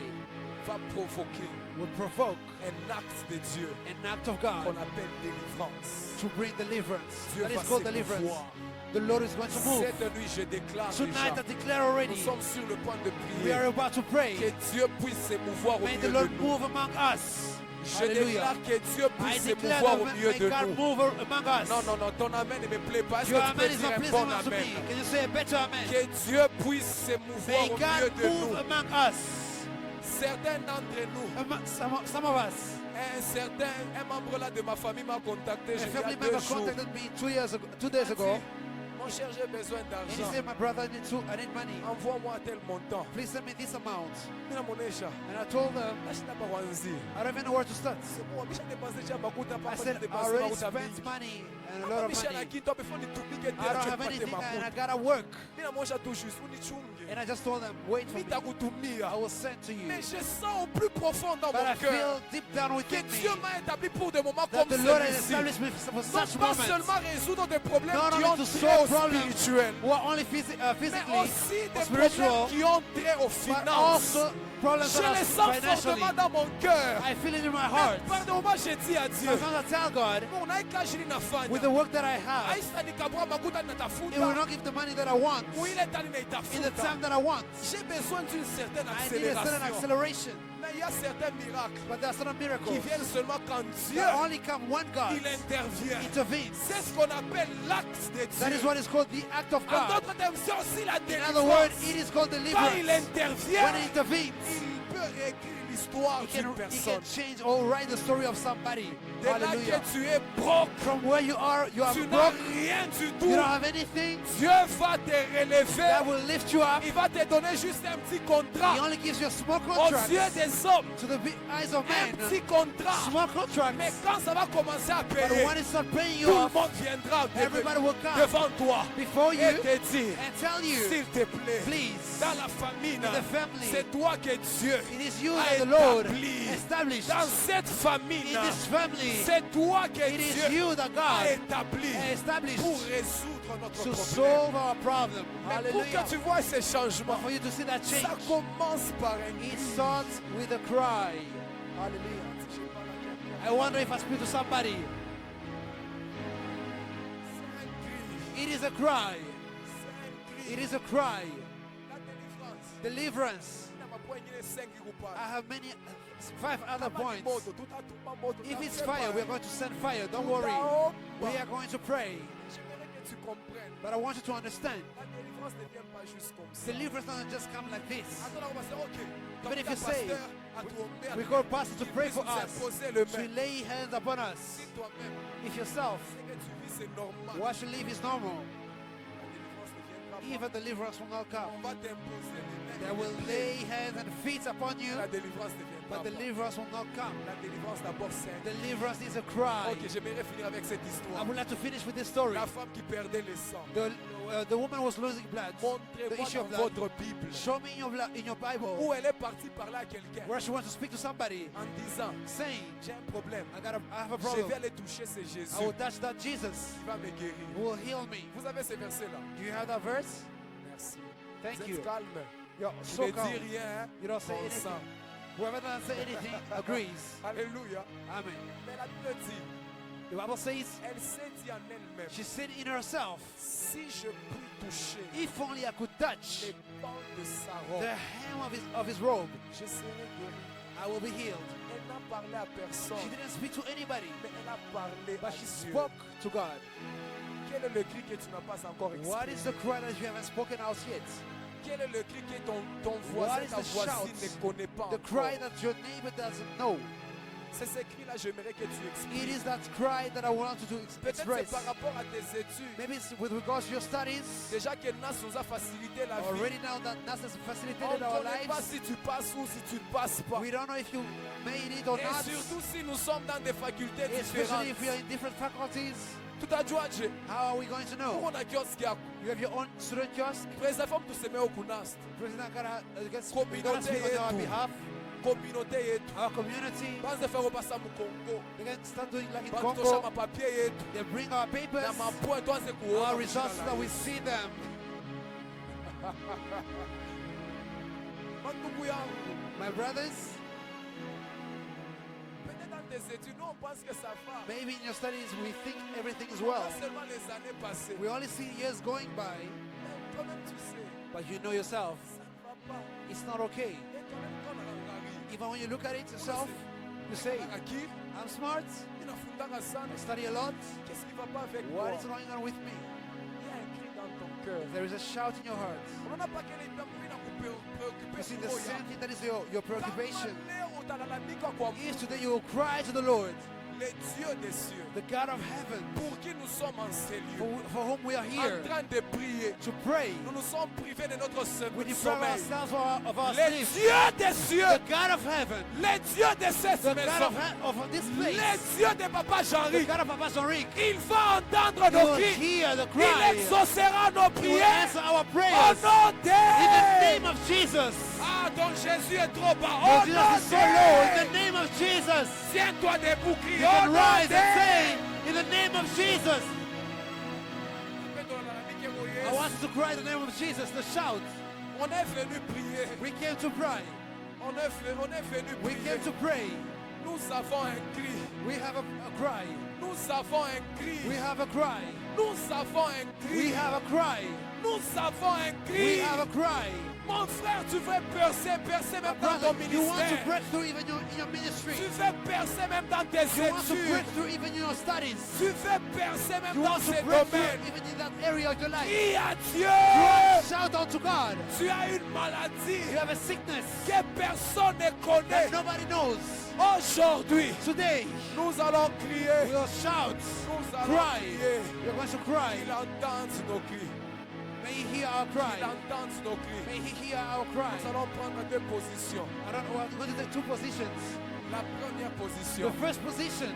va provoquer will provoke un acte de Dieu an act of qu'on God appelle délivrance. to bring deliverance. Dieu That va is called se deliverance. mouvoir. The Lord is going to move. Cette nuit, je déclare Tonight I déjà, declare nous already, sommes sur le point de we are prier. about to pray. Que Dieu puisse se mouvoir au May the milieu de Lord nous. move among us. Je Hallelujah. déclare que Dieu I puisse se declare mouvoir au that milieu may de God nous. move among us. Non, non, non, ton amen ne me plaît pas. Est-ce Your que tu peux amen is dire not un pleasing bon to amen? me. Can you say a better amen? Que Dieu puisse se mouvoir May au milieu God de move nous. among us. Certains d'entre nous, Some of us. un membre là de ma famille m'a contacté A je family il y a member 2 jours. contacted me 2 days ago. Mon cher, j'ai besoin And he d'argent. said, my brother, I need money. Envoie-moi tel montant. Please send me this amount. Mina monesha. And I told them, Ashina pa kwanzi. I don't even know where to start. C'est bon, bisha dépenser déjà makuta I papa said, I dépenser already makuta spent mingi. money and a lot of Bisha na money. kitu before nitumike I tena don't have tupate anything and I makuta. gotta work. Mina mosha tu juste unichunge. And I just told them, wait for me. Nitakutumia. I will send to you. Mais je sens au plus profond dans But I mon cœur feel deep down que within me Dieu m'a établi pour des moments that comme the Lord has celui-ci. established me for Non such pas moments. seulement résoudre des problèmes Not qui only ont to trait au solve problems spirituel, who are only mais physically aussi or des spiritual, problèmes qui ont trait aux but finances. also problems Je that les are sens financially. fortement dans mon cœur. I feel it in my Mais heart. par des moments, je dis à Dieu, Sometimes I tell God, mon aikajiri nafanya. with the work that I have, Aisa nikabwa makuta it will natafuta. not give the money that I want Ou ile tani in the naitafuta. time that I want. J'ai besoin d'une certaine I need a certain accélération. acceleration. Mais il y a certains miracles But there are certain qui miracles viennent seulement quand Dieu that only come when God il intervient. intervenes. C'est ce qu'on appelle l'acte de That is Dieu. what is called the act of En God. d'autres termes, c'est aussi la In other words, délivrance. it is called Quand il deliverance. intervient, When he intervenes, il peut réécrire l'histoire he d'une can personne. change or write the story of somebody. Dès là Hallelujah. que tu es broke, From where you are tu n'as broke. rien du tout. You don't have anything. Dieu va te relever. That will lift you up. Il va te donner juste un petit He contrat. only gives you a small Aux contract yeux des hommes, to the eyes of un men. petit contrat. Small contract. Mais quand ça va commencer à But payer, when it starts paying you tout le off, monde viendra everybody will come devant toi before you et te dire, and tell you, s'il te plaît, please, dans la famille, in the family, c'est toi que Dieu it is you a that the Lord établi. established. Dans cette famille, In this family, c'est toi que it is Dieu you that a God établi established pour résoudre notre to problème. solve our problem. Mais pour Hallelujah. que tu vois ces changements, But for you to see that ça change, commence par un it cri. starts with a cry. Hallelujah. I wonder if I speak to somebody. It is a cry. It is a cry. La délivrance. Deliverance. I have many, 5 other points. If it's fire, we are going to send fire. Don't worry. We are going to pray. But I want you to understand, deliverance doesn't just come like this. Even if you say, we call pastor to pray for us, to lay hands upon us. If yourself, what you live is normal, even deliverance will not come. They will lay hands and feet upon you, but deliverance will not come. Deliverance is a cry. Ok, j'aimerais finir avec cette I histoire. would like to finish with this story. La femme qui perdait le sang. The woman was losing blood. The Montrez-moi issue of dans blood. votre Bible Show me in your Bible où elle est partie parler à quelqu'un where she wants to speak to somebody, en disant saying, j'ai un problème. I have a Je problem. vais aller toucher, c'est Jésus I will touch that Jesus qui va me guérir. who will heal me. Vous avez ces versets-là? Do you have that verse? Merci. Thank Vous you. êtes calme. You're Tu so ne calm. dis rien, hein? You don't say anything. Consent. Whoever doesn't say anything agrees. Alléluia. Amen. Mais la Bible dit, The Bible says, elle s'est dit en elle-même, she said in herself, si je puis toucher if only I could touch les pans de sa the robe, hem of his robe, je serai guéri. I will be healed. Elle n'a parlé à She personne, didn't speak to anybody, mais elle a parlé à but she Dieu. spoke to God. Quel est le cri que tu n'as pas encore What exprimé? is the cry that you haven't spoken out yet? Quel est le cri que ton What voisin, is ta the voisine shout? ne connaît pas The encore? cry that your neighbor doesn't know. C'est ce cri-là, j'aimerais que tu It exprimes. is that cry that I want you to Peut-être c'est express. par rapport à tes études. Maybe it's with regards to your studies. Déjà que NAS nous a facilité la vie. Already now that NAS has On facilitated ne our connaît pas lives. si tu passes ou si tu ne passes pas. We don't know if you made it or Et not. surtout si nous sommes dans des facultés Especially différentes. if we are in different faculties. Tutajuaje. How are we going to know? Uko na kiosk yako. You have your own student kiosk. President form tuseme okunast. President gotta Communauté speak on our yetu. behalf. Communauté yetu. Our community. Banze faire opasa mu Congo. They can start doing like in Bantu tosha Congo. mapapier yetu. They bring our papers, Na mapoint tuanze kuona. our results so that we see them. Mandugu yangu. My brothers, Peut-être dans tes études, nous on pense que ça va. maybe in your studies we think everything is On well. voit seulement les années passées. We only see years going by, Mais toi-même tu sais, but you know yourself, ça ne va pas. it's not okay. Et toi-même quand on a Even when you look at it yourself, you say, Aki, I'm smart, inafundanga sana. I study a lot. Qu'est-ce qui va pas avec What toi? is going on with me? Il y a un cri dans ton cœur. There is a shout in your heart. On n'a pas quelle étape qui préoccupé. You see, the same thing that is your preoccupation Is is today you will cry to the Lord, le Dieu des cieux, the God of heaven, pour qui nous sommes en ces lieux, for whom we are here en train de prier. to pray. Nous nous sommes privés de notre We deprive sommeil. ourselves of our Le sleep. Dieu des cieux, The God of heaven, le Dieu de cette the God maison, of this le place, Dieu de Papa the Jean-Ric, God of Papa Jean-Ric, il va entendre He nos will cris. hear the Il cry. exaucera nos He will prières answer our au prayers. nom In the de... name of Jesus. Ah, donc Jésus est trop bas. Lord Au Jesus nom is so low. In de... the name of Jesus. Tiens-toi debout, crie. You Au can nom rise and de... say, in the name of Jesus. I want you to cry in the name of Jesus, the shout. On est venu prier. We came to pray. On est venu We prier. came to pray. Nous avons un cri. We have a cry. Nous Nous avons un cri. We have a cry. Nous avons un cri. We have a cry. Nous avons un cri. We have a cry. Mon frère, tu veux percer même dans ton Brother, you want to ministère. break through even in your ministry. Tu veux percer même dans tes You want to break études. through even in your studies. Tu veux percer même You dans want to ces break through domaines. even in that area of your life. Crie à Dieu. Shout out to God. Tu as une maladie You have a sickness que personne ne connaît. that nobody knows. Aujourd'hui, Today, nous allons crier. we'll shout, Nous allons cry. crier. We're going to cry. Il entend nos cris. May He hear our Il cry. entend nos cris. May He hear our cry. Nous allons prendre deux positions. I don't know. We're going to take two positions. La première The position, first position,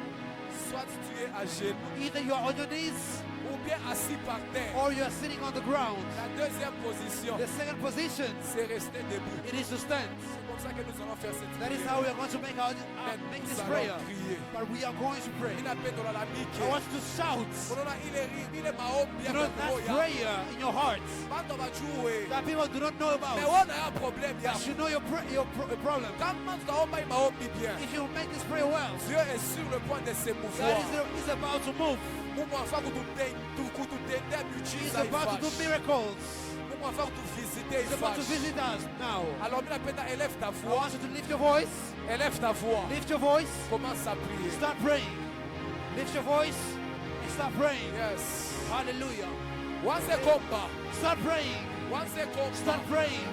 soit tu es à genoux either you are on your knees ou bien assis par terre. or you are sitting on the ground. La deuxième position, The second position, c'est rester debout. it is to stand. C'est comme ça que nous allons faire cette That is prière. how we are going to make Mais this nous prayer. allons crier. But we are going to pray. Il appelle dans la mique. I want you to shout. Il est maombi. You know that prayer in your heart Quand on va jouer. that people do not know Mais about. on a un problème. That you know your problem. Quand tu as maombi bien, If you make this prayer well, Dieu est sur le point de se God mouvoir. is about to move. Mungu anafaa kututendea He is miujiza about to do ifashi. miracles. Mungu anafaa kutuvisite He is about to ifashi. visit us now. Alors mimi napenda élève ta I voix. want you to lift your voice. Élève ta voix. Lift your voice. Commence à prier. Start praying. Lift your voice and start praying. Yes. Hallelujah. Wanze komba. Start praying. Wanze komba. Start praying.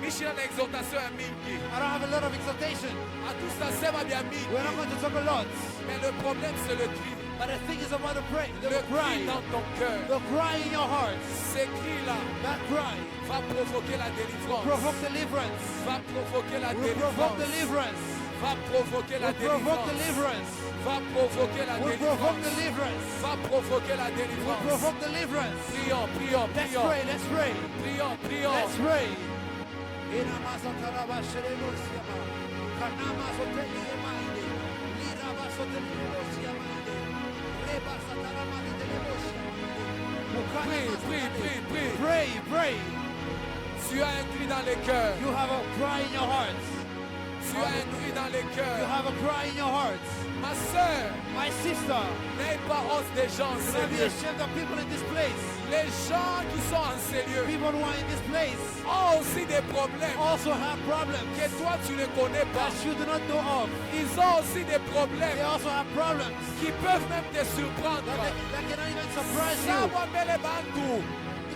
Mishina na exhortation ya mingi. I don't have a lot of exaltation. Hatustasema vya We're not mingi. going to talk a lot. Mais le problème c'est le cri. But the thing is about the pray. Le The cri cry. dans ton cœur. The cry in your heart. Ces cris-là That cry va provoquer la délivrance. provoke deliverance. Va provoquer la Will provoke délivrance. deliverance. Va provoquer la Will provoke délivrance. deliverance. Va provoquer la Will provoke délivrance. deliverance. Va provoquer la Will délivrance. provoke deliverance. Prions, prions, Let's prions. pray. Let's pray. Prions, prions. Let's pray. Ina masataraba sherelosiama. Kanama soteli emaide. Liraba soteli emaide. Reba satarama Prie, prie, prie, prie. Pray, pray. Tu as un cri dans les cœurs. You have a cry in your heart. Tu as un cri dans les You cœurs. have a cry in your heart. Ma soeur, My sister, n'aie pas honte des gens en do ces not be lieux. ashamed of people in this place. Les gens qui sont en ces lieux People who are in this place ont aussi des problèmes also have problems que toi tu ne connais pas. that you do not know of. Ils ont aussi des They problèmes also have problems qui peuvent même te surprendre. that cannot even surprise you. Sabambele bantu,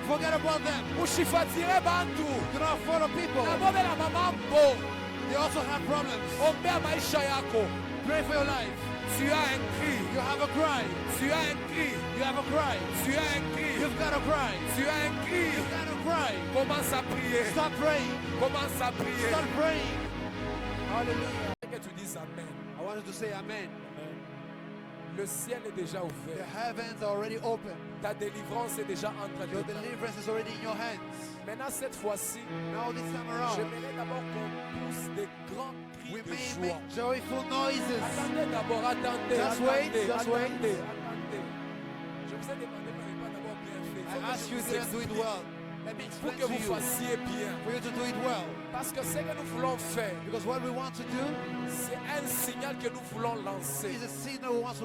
Forget about them. ushifatire bantu, Do not follow people. nabobela mamambo, They also have problems. ombea maisha yako. Pray for your life. Tu as un cri, You have a cry. tu as un cri, You have a cry. tu as un cri, You've got a cry. tu as un cri. You've got a cry. Commence à prier, Start praying. commence à prier. Start praying. Hallelujah. Que tu dises Amen. I want you to say amen. Le ciel est déjà The ouvert. heavens are already open. Ta délivrance est déjà entre Your tes mains. deliverance is already in your hands. Maintenant, cette fois-ci, Now this time around, j'aimerais d'abord qu'on pousse des grands cris we de may joie. make joyful noises. Attendez d'abord, attendez, Just wait, attendez, just wait. attendez, attendez. Je vous ai demandé, vous n'avez pas d'abord bien fait. Il faut I que ask je you vous to do it explique. well. Let me Pour explain que to vous you. fassiez bien. For you to do it well. Parce que ce que nous voulons faire, Because what we want to do c'est un signal que nous voulons lancer is a signal we want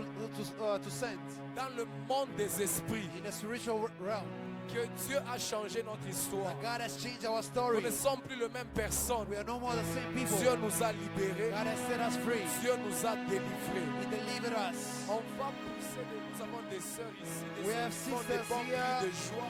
to send dans le monde des esprits. in the spiritual realm. Que Dieu a changé notre histoire. That God has changed our Nous story. ne sommes plus les mêmes personnes. We are no more the same people. Dieu nous a libérés. God has set us free. Dieu nous a délivrés. He delivered us. On va pousser, nous avons des sœurs ici, des We have sœurs qui font des sisters bons cris here. de joie.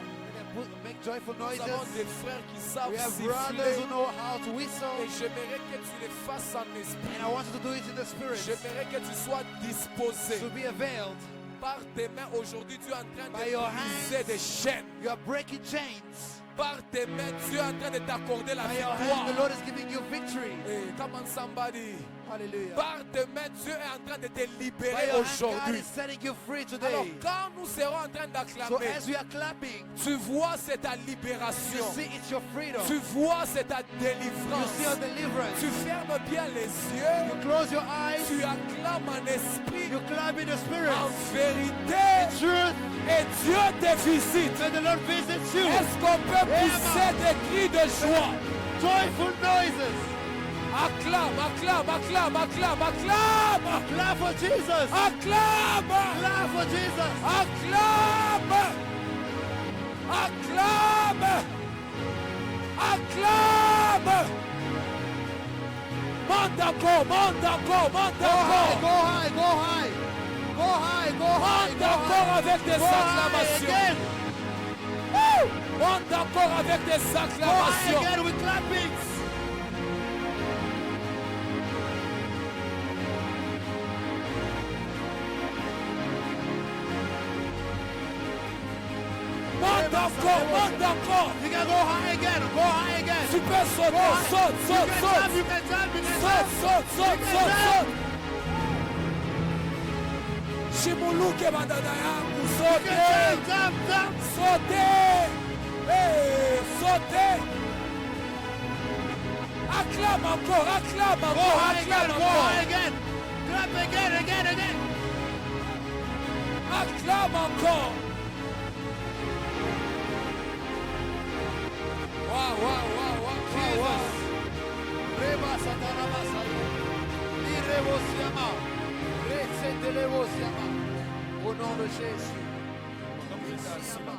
We can make joyful Nous avons noises. des frères qui savent We have siffler. brothers who know how to whistle. Et j'aimerais que tu les fasses en esprit. And I want you to do it in the spirit. J'aimerais que tu sois disposé. To be availed. Par tes mains, aujourd'hui, tu es en train By de your briser hands. des chaînes. You are breaking chains. Par tes mains, Dieu est en train de t'accorder la By your hands, the victoire. Lord is giving you victory. Hey, come on, somebody. Hallelujah. Par tes mains, Dieu est en train de te By libérer your hands, God aujourd'hui. is setting you free Alors, today. quand nous serons en train So d'acclamer, as we are clapping, tu vois c'est ta you libération. see it's your freedom. Tu vois c'est ta You see your délivrance. deliverance. Tu fermes bien les yeux. You close your eyes. Tu acclames en esprit, You clap in the spirit. en vérité. Truth. Et Dieu te visite. And the Lord visits you. Est-ce qu'on peut pousser des cris de joie? Joyful noises. Acclame, acclame, acclame, acclame, acclame. Clap for Jesus. Acclame. Clap for Jesus. Acclame. Acclame. Acclame. Monte encore, monte encore, monte encore. Go high, go high. Go high, go high. Monte encore avec des acclamations. Monte encore avec des Go high acclamations. again with clappings. Monte encore, monte encore. You can go high again. Go high again. Tu peux sauter, saute, saute, saute. You can jump, you can Saute, jump. saute, saute, You saute, can saute. Shimuluke bandana yangu, saute, Jump, jump. saute. Hey, saute. Acclame encore, acclame Go encore, high again, acclame go high encore. again. Clap again, again, again. Acclame encore. Wow, wow, wow, wow, wow, wow. Reba satanabasa. Irevosiama. Resetelevosiama. Au nom de Jésus. Pendant que j'étais assis là-bas,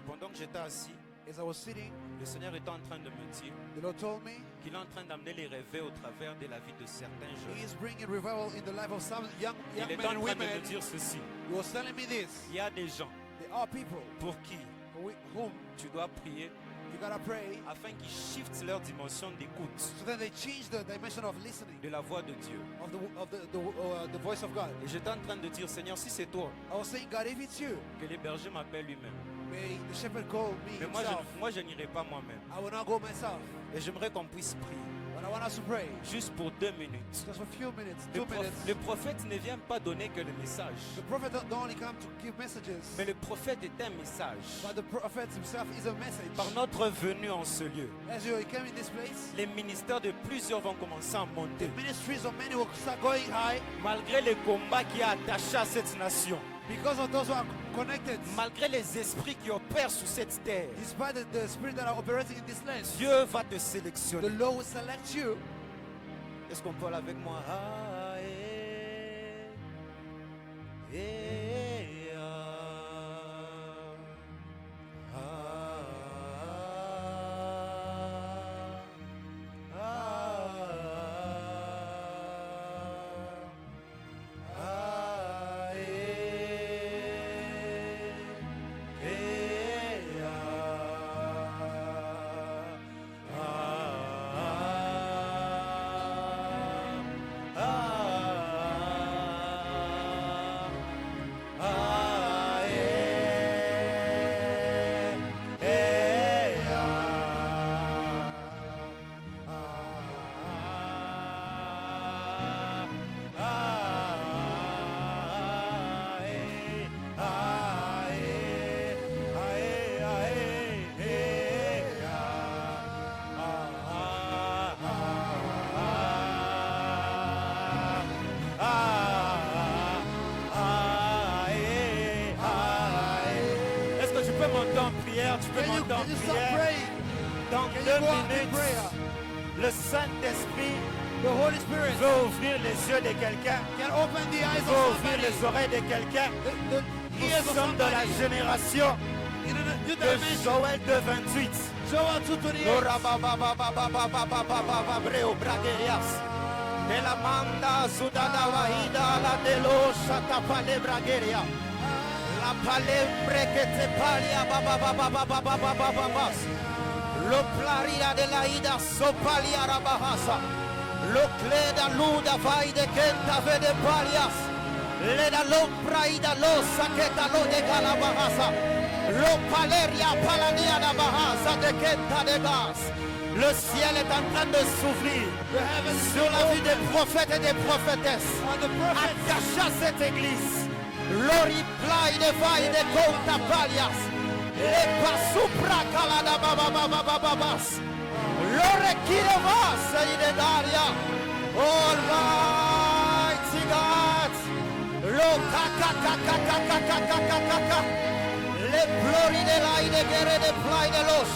Pendant que j'étais assis, As I was sitting, le Seigneur était en train de me dire the Lord told me qu'il est en train d'amener les réveils au travers de la vie de certains He jeunes. is bringing revival in the life of some young Il men est en and train de women. me dire ceci. He was telling me this. Il y a des gens There are people pour qui for whom tu dois prier you gotta pray afin qu'ils shiftent leur dimension d'écoute so that they change the dimension of listening de la voix de Dieu. of the voice of God. Et j'étais en train de dire, Seigneur, si c'est toi, I was saying, God, if it's you, que les bergers m'appellent lui-même. may the shepherd call me Mais himself. moi, je n'irai pas moi-même. I will not go myself, Et j'aimerais qu'on puisse prier, but I want us to pray juste pour 2 minutes. just for a few minutes, Le 2 minutes. le prophète ne vient pas donner que le message. The prophet don't only come to give messages, Mais le prophète est un message. but the prophet himself is a message. Par notre venue en ce lieu, As you came in this place, les ministères de plusieurs vont commencer à the monter. ministries of many will start going high Malgré les combats qui est attaché à cette nation, because of those who are connected. malgré les esprits qui opèrent sur cette terre, Despite the spirit that are operating in this land, Dieu va te the sélectionner. Lord will select you. Est-ce qu'on parle avec moi? Ah, Est-ce que tu peux monter en prière? Tu peux monter en Can you start prière. praying? Dans Can 2 you go out in minutes, prayer? le Saint-Esprit The Holy Spirit veut ouvrir les yeux de quelqu'un, can open the eyes veut of ouvrir somebody. les oreilles de quelqu'un. The Nous ears of sommes dans la somebody. génération In a new de dimension. Joël 2:28. Joel 2:28. Lora baba baba baba baba baba breo bragerias. De la manda sudada wahida la de lo shata pale brageria. La palembre que te palia baba baba baba baba baba bas. Lo plaria de la ida sopalia rabahasa. Lo cleda luda vai de kenta vede palias. Le da lo praida lo saqueta lo de calabahasa. Lo paleria palania da bahasa de kenta de gas. Le ciel est en train de s'ouvrir sur la vie des prophètes et des prophétesses. Attache à cette église. Lori plai de vai de conta palias. Le pasupra calada babababababas. Lore kirovas de daria. Almighty God. Lo kakakakakakakakakaka. Le Le flori de la de guerre de play de los.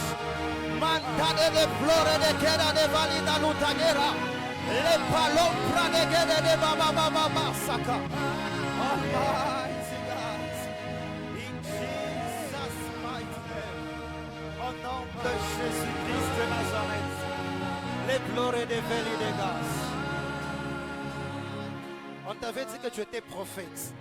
Mantade de flore de queda de valida lutagera. Le palompra de guerre de baba baba masaka. Almighty God. In Jesus' mighty name. Au nom de Jésus-Christ de Nazareth. Les pleurs de Veli de Gaz. On t'avait dit que tu étais prophète.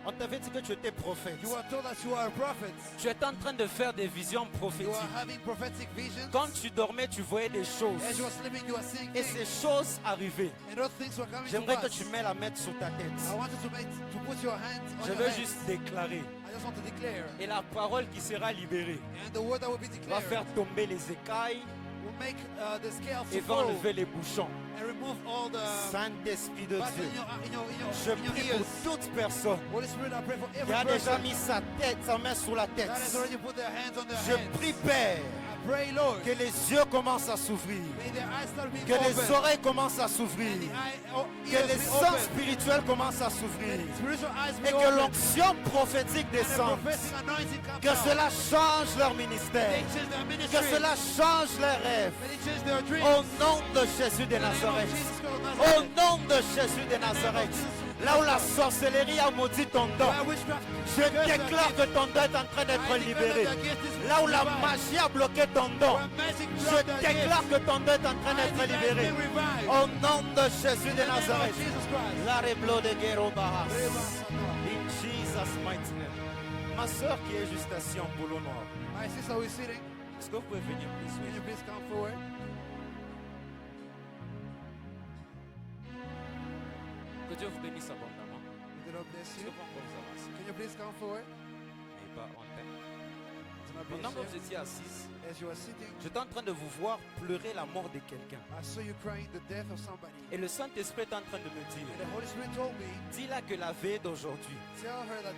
On t'avait dit que tu étais prophète. You are told that you are a prophet. Tu étais en train de faire des visions You prophétiques. are having prophetic visions. Quand tu dormais, tu voyais des choses. As you are sleeping, you are seeing Et things. ces choses arrivaient. And those things were coming to J'aimerais que pass. tu mets la main sur ta I tête. want you to put your hands on Je your veux head. juste déclarer. I just want to declare. Et la parole qui sera libérée And the word that will be va declared faire tomber les écailles will make the scales et to va fall enlever les bouchons. and remove all the Saint-Esprit de bats Dieu, in je your prie ears. pour toute personne Holy Spirit, I pray for qui every a déjà person mis sa tête, sa main sur la tête. that has already put their hands on their Je heads. prie, Père, I pray, Lord, que les yeux commencent à s'ouvrir, may their eyes start being que les open. oreilles commencent à And s'ouvrir, the que ears les be sens open. spirituels commencent à s'ouvrir And spiritual eyes be et que open. l'onction prophétique And the descende, prophetic anointing comes que down. cela change leur ministère, They change their que ministry. cela change leurs rêves. May they change their dreams. Au nom de Jésus de In the name of Nazareth. Jesus Christ of Au Nazareth. nom de Jésus de Nazareth. Là où la sorcellerie a maudit ton don, Where witchcraft je déclare que ton don est en train d'être libéré. Là où la magie a bloqué ton don, je déclare que ton don est en train d'être libéré. Au nom de Jésus de Nazareth. La reblo de Guérobahas. In Jesus' mighty name. Ma soeur qui est juste assise en boulot noir, My sister who is sitting, est-ce que vous pouvez venir plus can you vite? please come forward? Que Dieu vous bénisse abondamment. May the Lord bless Est-ce que you. vous pouvez vous avancer? Can you please come forward? Mais pas en tête. Do not be Pendant que vous ashamed. étiez assise, As you are sitting, j'étais en train de vous voir pleurer la mort de quelqu'un. I saw you crying the death of somebody. Et le Saint-Esprit est en train de me dire, And the Holy Spirit told me, dis-là que la veille d'aujourd'hui tell her that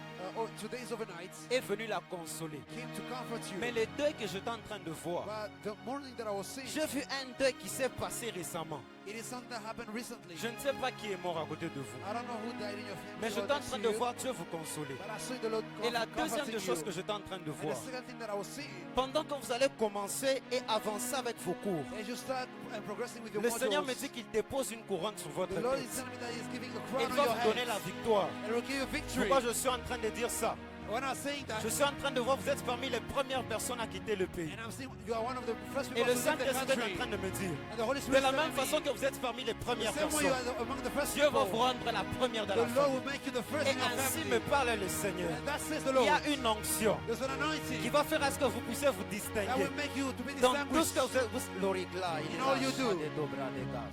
today's overnight est venue la consoler. came to comfort you. Mais le deuil que j'étais en train de voir, But the morning that I was seeing, j'ai vu un deuil qui s'est passé récemment. it is something that happened recently. Je ne sais pas qui est mort à côté de vous. I don't know who died in your family. Mais or j'étais en next train to de you, voir Dieu vous consoler. But I saw the Lord Et la deuxième comforting des choses que you. j'étais en train de And voir, the second thing that I was seeing, pendant que vous allez commencer et avancer avec vos cours, as you start progressing with your le Seigneur me modules, dit qu'il dépose une couronne sur votre the Lord is tête. telling me that He's giving a Il crown on va your vous donner head. la victoire. And will give you victory. Pourquoi je suis en train de dire ça? When I'm saying that, Je suis en train de voir, vous êtes parmi les premières personnes à quitter le pays. and I'm saying you are one of the first Et people le to leave the Saint-Esprit est en country. train de me dire, And the Holy de Spirit la is même telling façon me, que vous êtes parmi les premières the same way you personnes, are among the first Dieu va vous people, rendre la première de the la Lord famille. will make you the first Et in your ainsi family. me parle le Seigneur. And that says the Il Lord. y a une onction There's an anointing qui va faire à ce que vous puissiez vous that distinguer will make you to be dans tout ce distinguished. que vous êtes. L'origla, il In all you do. de dobra de gas.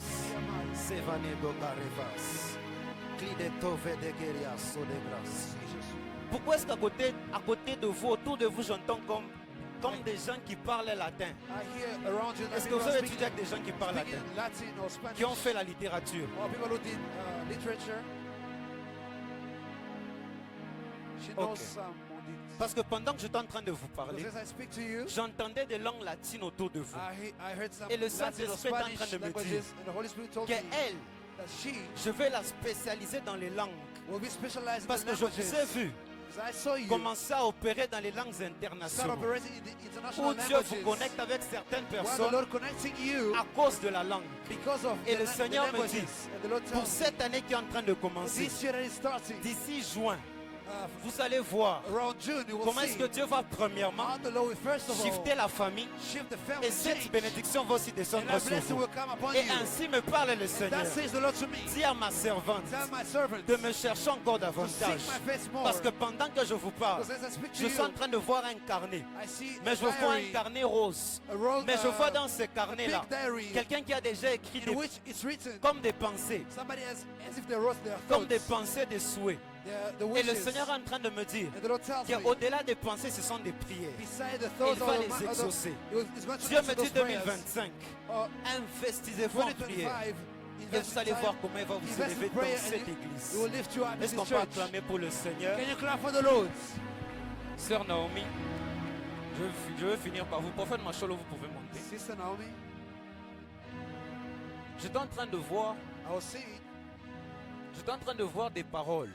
Sevane doga revas. Clide tove de gerias o de grâce. Pourquoi est-ce qu'à côté de vous, autour de vous, j'entends comme des gens qui parlent latin? I hear around you that Est-ce que vous people avez speaking, étudié avec des gens qui parlent latin, speaking Latin or Spanish, qui ont fait la littérature? or people who did literature. She knows Okay. some who did. Parce que pendant que j'étais en train de vous parler, Because as I speak to you, j'entendais des langues latines autour de vous. I heard some Et le Latin or Saint-Esprit est en Spanish train de me languages, dire and the Holy Spirit told me Qu'elle, that she je vais la spécialiser dans les langues. will be specialized Parce in que the je vous ai languages. vu Because I saw you commencer à opérer dans les langues start internationales. operating in the international Où Dieu vous languages. connecte avec certaines While the personnes Lord connecting you à cause de la langue. because of Et the, le the Seigneur me languages. dit, And the Lord pour tells me, cette année qui est en train de commencer, this year that is starting, d'ici juin, uh, vous allez voir around June, you will comment est-ce see que Dieu va premièrement how the Lord will first of all shifter la famille shift the family et cette change. bénédiction va aussi And descendre that sur blessing vous. will come upon Et you. ainsi me parle le Seigneur. That says the Lord to me. Dis à ma servante Tell my servant de me chercher encore to davantage. seek my face more. Parce que pendant que je vous parle, Because as I speak to je suis en you, train de voir un carnet. I see Mais a je vois un diary, carnet rose. a rose, Mais je vois dans ce carnet-là big diary quelqu'un qui a déjà écrit in des, which it's written comme des pensées, somebody as if they wrote their comme des thoughts, pensées, des souhaits. the Et le wishes. Seigneur est en train de me dire And the Lord tells me, qu'au-delà des pensées, ce sont des prières. beside the thoughts Il va of les the exaucer. it's going to Dieu answer me dit those prayers. 2025, Uh, investissez-vous en prière. 2025, Et vous allez voir comment il va vous invest élever in prayer dans and cette it église. will lift you up in Est-ce this qu'on peut church. acclamer pour le Seigneur? Can you clap for the Lord? Sœur Naomi, je veux finir par vous. Prophète Macholo, vous pouvez monter. Sister Naomi, J'étais en train de voir, I was seeing j'étais en train de voir des paroles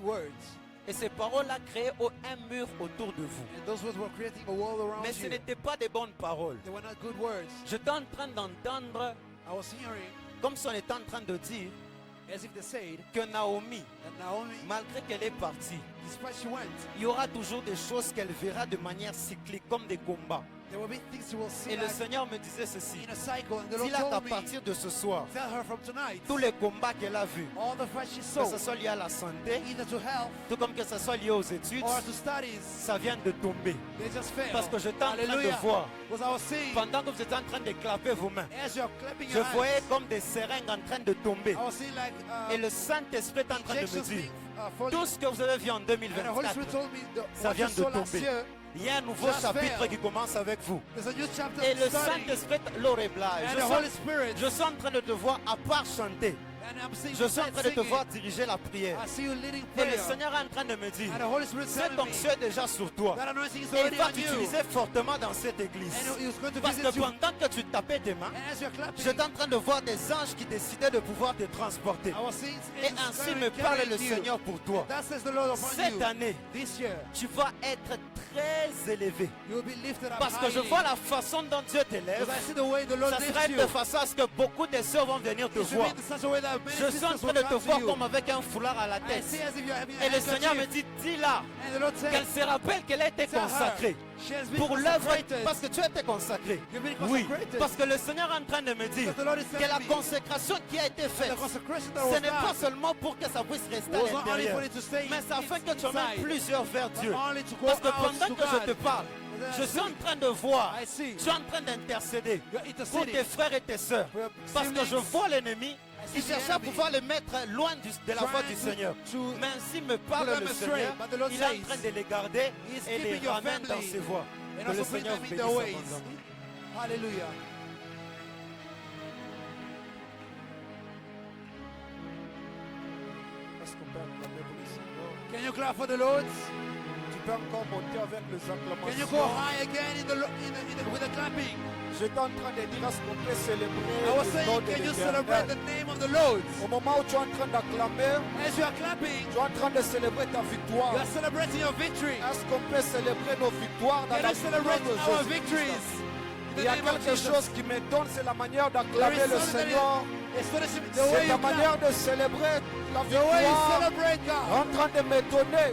words Et ces paroles-là créaient un mur autour de vous. And those words were creating a wall around Mais ce you. n'étaient pas des bonnes paroles. They were not good words. J'étais en train d'entendre, I was hearing comme si on était en train de dire as if they said que Naomi, that Naomi, malgré qu'elle est partie, despite she went, il y aura toujours des choses qu'elle verra de manière cyclique, comme des combats. there will be things you will see Et le like Seigneur me disait ceci. in a cycle. And the Lord Dis-là qu'à told me, partir de ce soir, tell her from tonight, tous les combats qu'elle a vus, all the fights she que saw, ce soit lié à la santé, either to health tout comme que ce soit lié aux études, or to studies, ça vient de tomber. they just fail. Parce que j'étais en train de Hallelujah. voir, Was I was seeing, pendant que vous étiez en train de clapper vos mains, as you're clapping je your voyais hands, comme des seringues en train de tomber. I was seeing like Et le Saint-Esprit est en train de me injections dire, being falling. tout ce que vous avez vu en And the Holy 2024, Spirit told me ça what vient you de saw last tomber. year, il y a un nouveau Just chapitre fail. qui commence avec vous. there's a new chapter Et le starting. Saint-Esprit, l'oreblage. And the Holy Spirit, Je suis en train de te voir à part chanter. and I'm seeing Je suis en you train de te singing. voir diriger la prière. I see you leading Et le prayer. Seigneur est en train de me dire, And the Holy Spirit cette telling me onction est déjà sur toi. that anointing is Et il already va on you. t'utiliser fortement dans cette église. And he was going to Parce que visit you. pendant que tu tapais tes mains, And as you're clapping, j'étais en train de voir des anges qui décidaient de pouvoir te transporter. I was seeing Et ainsi me parle le Seigneur pour toi. That says the Lord upon Cette you. année, This year, tu vas être très élevé. you will be lifted up Parce que je highly. vois la façon dont Dieu t'élève. Because I see the way the Lord Ça lifts sera you. de façon à ce que beaucoup de sœurs vont venir te It should voir. be in such a way that many Je suis en sisters train will de te come voir to you. comme avec un foulard à la I tête. see as if you're having Et an le Seigneur me handkerchief. dit, dis-là And the Lord qu'elle said, se rappelle qu'elle a été tell her, consacrée she has been pour l'œuvre, consecrated. parce que tu as été consacré. You've been Oui, consecrated. parce que le Seigneur est en train de me dire Because the Lord is que telling la me consécration qui a été faite, the consecration that ce was n'est pas done seulement pour que ça puisse rester à was not only l'intérieur, for it to stay mais c'est afin que tu emmènes inside, plusieurs vers but Dieu. only to go Parce que out pendant to que je te God. parle, je suis en train de voir, I see. tu es en train d'intercéder You're pour interceding tes frères et tes sœurs. for your Parce que je siblings. vois l'ennemi qui see the cherche à enemy pouvoir les mettre loin de la voie du trying Seigneur. to Mais ainsi me parle put them le astray, Seigneur. but the Lord Il est en says, train de les garder He is et les keeping your ramène dans family ses voies. and Que le also bring Seigneur them vous in bénisse their ways. abondamment. Hallelujah. Est-ce qu'on peut acclamer pour le Seigneur? Can you clap for the Lord? Tu peux encore monter avec les Can you go acclamations. high again with the clapping? J'étais en train de dire, est-ce qu'on peut célébrer I was le nom saying, de can you celebrate the l'Éternel? name of the Lord? Au moment où tu es en train d'acclamer, As you are clapping, tu es en train de célébrer ta victoire. you are celebrating your victory. Est-ce qu'on peut célébrer nos victoires dans Can la you celebrate victoire de our Jésus-Christ? victories? In Il the y a name of quelque Jesus. chose qui m'étonne, c'est la manière There d'acclamer is le something Seigneur. that is astonishing. The C'est way la you clap, manière de célébrer la the way you victoire celebrate God en train de m'étonner.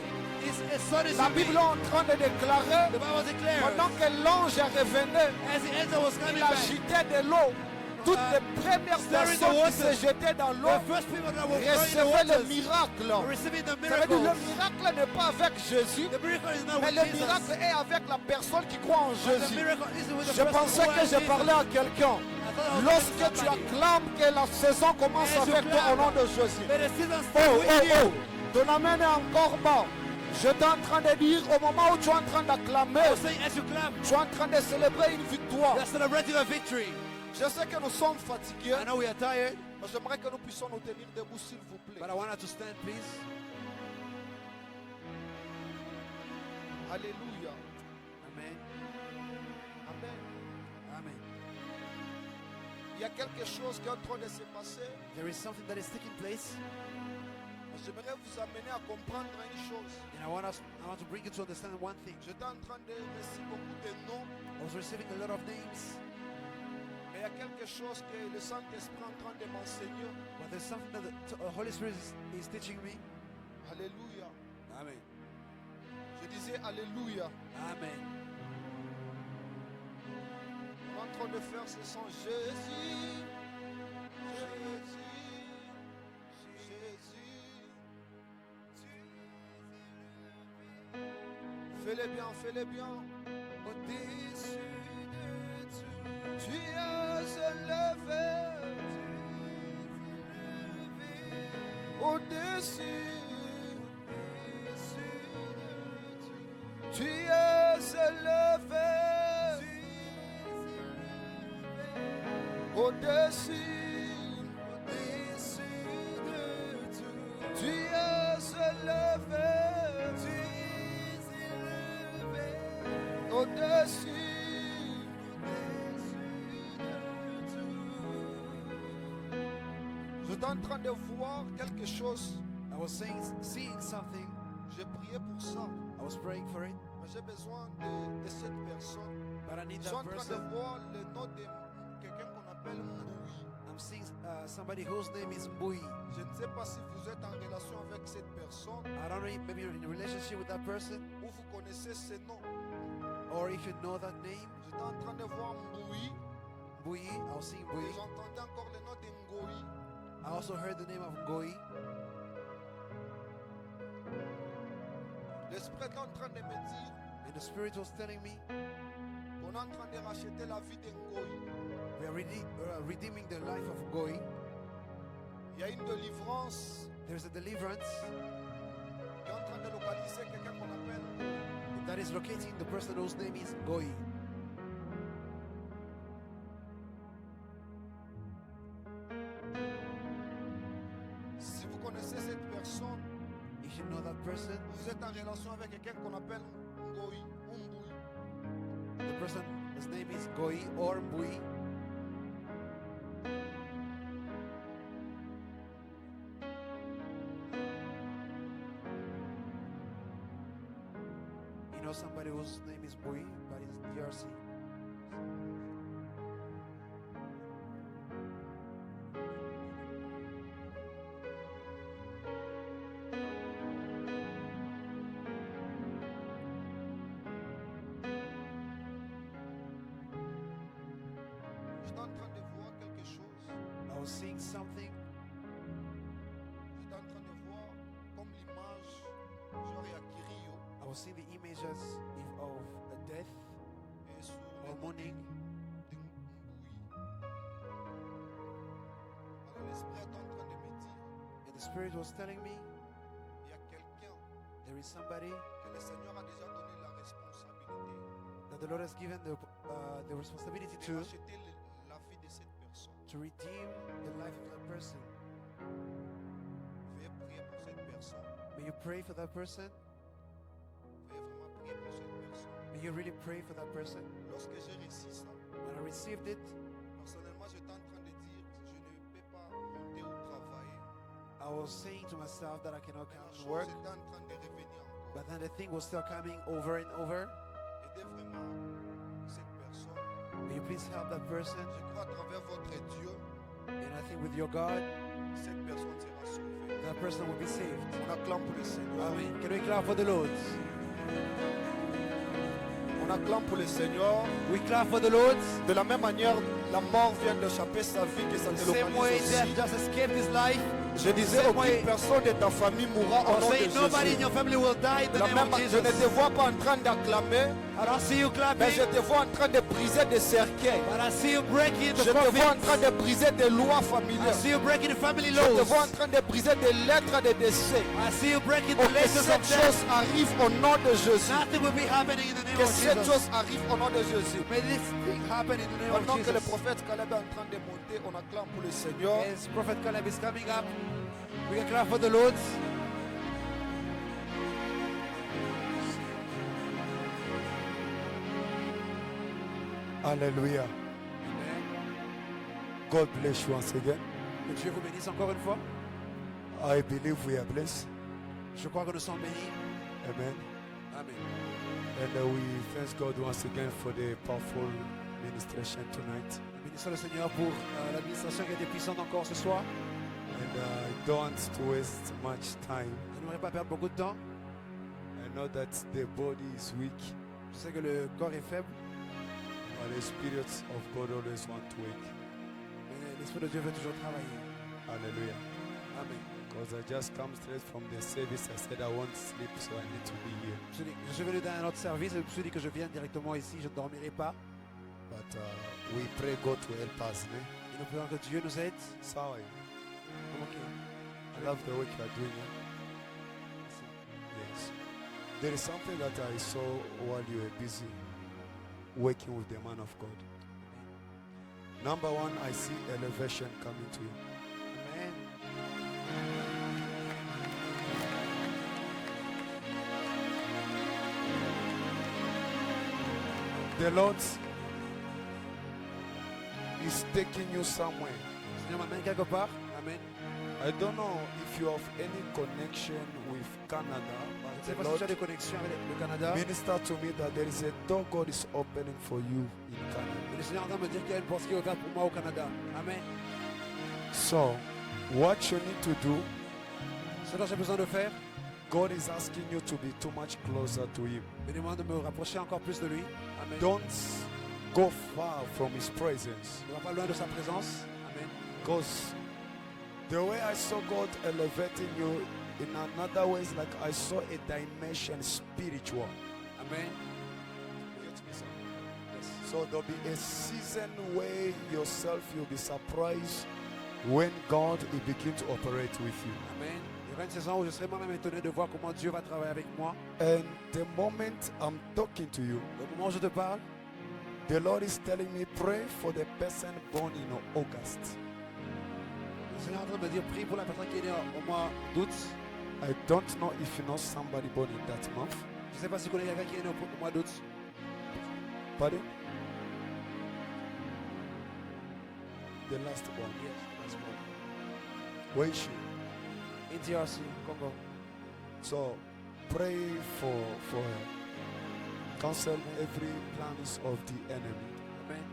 is astonishing La me. Bible est en train de déclarer, The Bible declares, pendant que l'ange revenait, as the angel was coming il back, agitait de l'eau. Toutes les premières stirring the personnes qui waters. se jetaient dans l'eau the first people that were throwing the recevaient le waters miracle. were receiving the Ça veut dire miracles. le miracle n'est pas avec Jésus, The miracle is not mais with le Jesus. miracle est avec la personne qui croit en But the Jésus. miracle is with the Je person pensais who que has je Jesus. parlais à quelqu'un. I thought I was Lorsque talking to tu somebody. acclames que la saison commence As you avec toi au clap, nom de Jésus. May the season Oh, start with oh, you. oh, ton amen est encore bas. Je suis en train de dire, au moment où tu es en train d'acclamer, I was saying, as you clap, tu es en train de célébrer une victoire. you are celebrating a victory. Je sais que nous sommes fatigués, I know we are tired, mais j'aimerais que nous puissions nous tenir debout, s'il vous plaît. but I want us to stand, please. Alléluia. Amen. Amen. Amen. Il y a quelque chose qui est en train de se passer. There is something that is taking place, Mais j'aimerais vous amener à comprendre une chose. and I want to bring you to understand one thing. J'étais en train de recevoir beaucoup de noms, I was receiving a lot of names, mais il y a quelque chose que le Saint-Esprit est en train de m'enseigner. but there's something that the Holy Spirit is teaching me. Alléluia. Amen. Je disais Alléluia. Amen. On est en train de faire ce son. Jésus. Jésus. Jésus. Fais-le bien, fais-le bien. Au-dessus de tout, tu es élevé. Au-dessus. Tu es élevé au-dessus de tout. Tu es élevé au-dessus de tout. Je suis en train de voir quelque chose. I was seeing something. J'ai prié pour ça. I was praying for it. Mais j'ai besoin de cette personne. But I need Je suis en that train de person. voir le nom de quelqu'un qu'on appelle Mboui. I'm seeing somebody whose name is Mbui. Je ne sais pas si vous êtes en relation avec cette personne I don't know, maybe you're in a relationship with that person, ou vous connaissez ce nom. or if you know that name, J'étais en train de voir Mboui Mbui. I was seeing et Mbui. j'entendais encore le nom de Ngoi. I also heard the name of Ngoi. L'Esprit est en train de me dire And the Spirit was telling me, qu'on est en train de racheter la vie de Ngoi. we are redeeming the life of Ngoi. Il y a une délivrance There's a deliverance qui est en train de localiser quelqu'un qu'on appelle Ngoi. that is locating the person whose name is Ngoi. Si vous connaissez cette personne, If you know that person, vous êtes en relation avec quelqu'un qu'on appelle Ngoi ou Mboui. the person, his name is Ngoi or Mbui. You know somebody whose name is Mbui, but it's DRC. J'étais en train de voir quelque chose. I was seeing something. J'étais en train de voir comme l'image, genre il y a Kirio I was seeing the images of a death et sur or le mourning. de Mboui. Alors l'Esprit est en train de me dire, And the Spirit was telling me il y a quelqu'un there is somebody que le Seigneur a déjà donné la responsabilité that the Lord has given the responsibility de to racheter la vie de cette personne. redeem the life of that person. Veuillez prier pour cette personne. May you pray for that person. Veuillez vraiment prier pour cette personne. May you really pray for that person. Lorsque j'ai reçu ça, When I received it, personnellement, j'étais en train de dire, je ne peux pas monter ou travailler. I was saying to myself that I cannot Mais la come to chose work, était en train de revenir encore. but then the thing was still coming over and over. Aidez vraiment cette personne. May you please help that person. Je crois à travers votre Dieu, And I think with your God, cette personne sera sauvée. that person will be saved. On acclame pour le Seigneur. Amen. Can we clap for the Lord? On acclame pour le Seigneur. We clap for the Lord. De la même manière, la mort vient d'échapper sa vie, que ça The te same way localise death aussi. just escaped his life. Je disais, same way- aucune personne de ta famille mourra au I'm nom de saying nobody in Jésus. your family will die in De the la name même of manière, je ne Jesus. te vois pas en train d'acclamer, I don't see you mais clapping, je te vois en train de briser des cercueils. but I see you breaking the Je te vois en coffins. train de briser des lois I familiales. see you breaking the family Je te laws. vois en train de briser des lettres de décès. I see you breaking Oh, the que letters cette of chose death. arrive au nom de Jésus. Nothing will be happening in the name Que of cette Jesus. chose arrive au nom de Jésus. May this thing happen in the name Pendant of que le Jesus. prophète Caleb est en train de monter, on acclame pour le Seigneur. As Prophet Caleb is coming up, we can clap for the Lord. Hallelujah. God bless you once again. Que Dieu vous bénisse encore une fois. I believe we are blessed. Je crois que nous sommes bénis. Amen. Amen. And we thank God once again for the powerful ministration tonight. Nous bénissons le Seigneur pour l'administration qui a été puissante encore ce soir. And I don't want to waste much time. Je n'aimerais pas perdre beaucoup de temps. I know that the body is weak, Je sais que le corps est faible, but the Spirit of God always want to work. mais l'Esprit de Dieu veut toujours travailler. Hallelujah. Amen. Because I just come straight from the service. I said I won't sleep, so I need to be here. Je suis venu d'un autre service et je me suis dit que je viens directement ici, je ne dormirai pas. But we pray God to help us. Ne? Et nous prions que Dieu nous aide. Sorry. Ok. I love the work you are doing. Yes. There is something that I saw while you were busy working with the man of God. Number one, I see elevation coming to you. Amen. The Lord is taking you somewhere. Le Seigneur m'amène quelque part. Amen. I don't know if you have any connection with Canada, Je ne sais but pas the si tu as Lord des connexions avec le Canada. minister to me that there is a door God is opening for you in Canada. Et le Seigneur est en train de me dire qu'il y a une porte qui est ouverte pour moi au Canada. Amen. So, what you need to do, Ce dont j'ai besoin de faire, God is asking you to be too much closer to Him. me demande de me rapprocher encore plus de lui. Amen. Don't go far from His presence. Ne va pas loin de sa présence. Amen. Because the way I saw God elevating you in another way is like I saw a dimension spiritual. Amen. Yes. So there'll be a season where yourself you'll be surprised when God will begin to operate with you. Amen. Il y aura une saison où je serai moi-même étonné de voir comment Dieu va travailler avec moi. And the moment I'm talking to you, Au moment où je te parle, the Lord is telling me pray for the person born in August. le Seigneur est en train de me dire prie pour la personne qui est née au mois d'août. I don't know if you know somebody born in that month. Je ne sais pas si tu connais quelqu'un qui est né au mois d'août. Pardon? The last one. Yes, that's one. Where is she? In DRC, Congo. So pray for her. Cancel every plans of the enemy. Amen.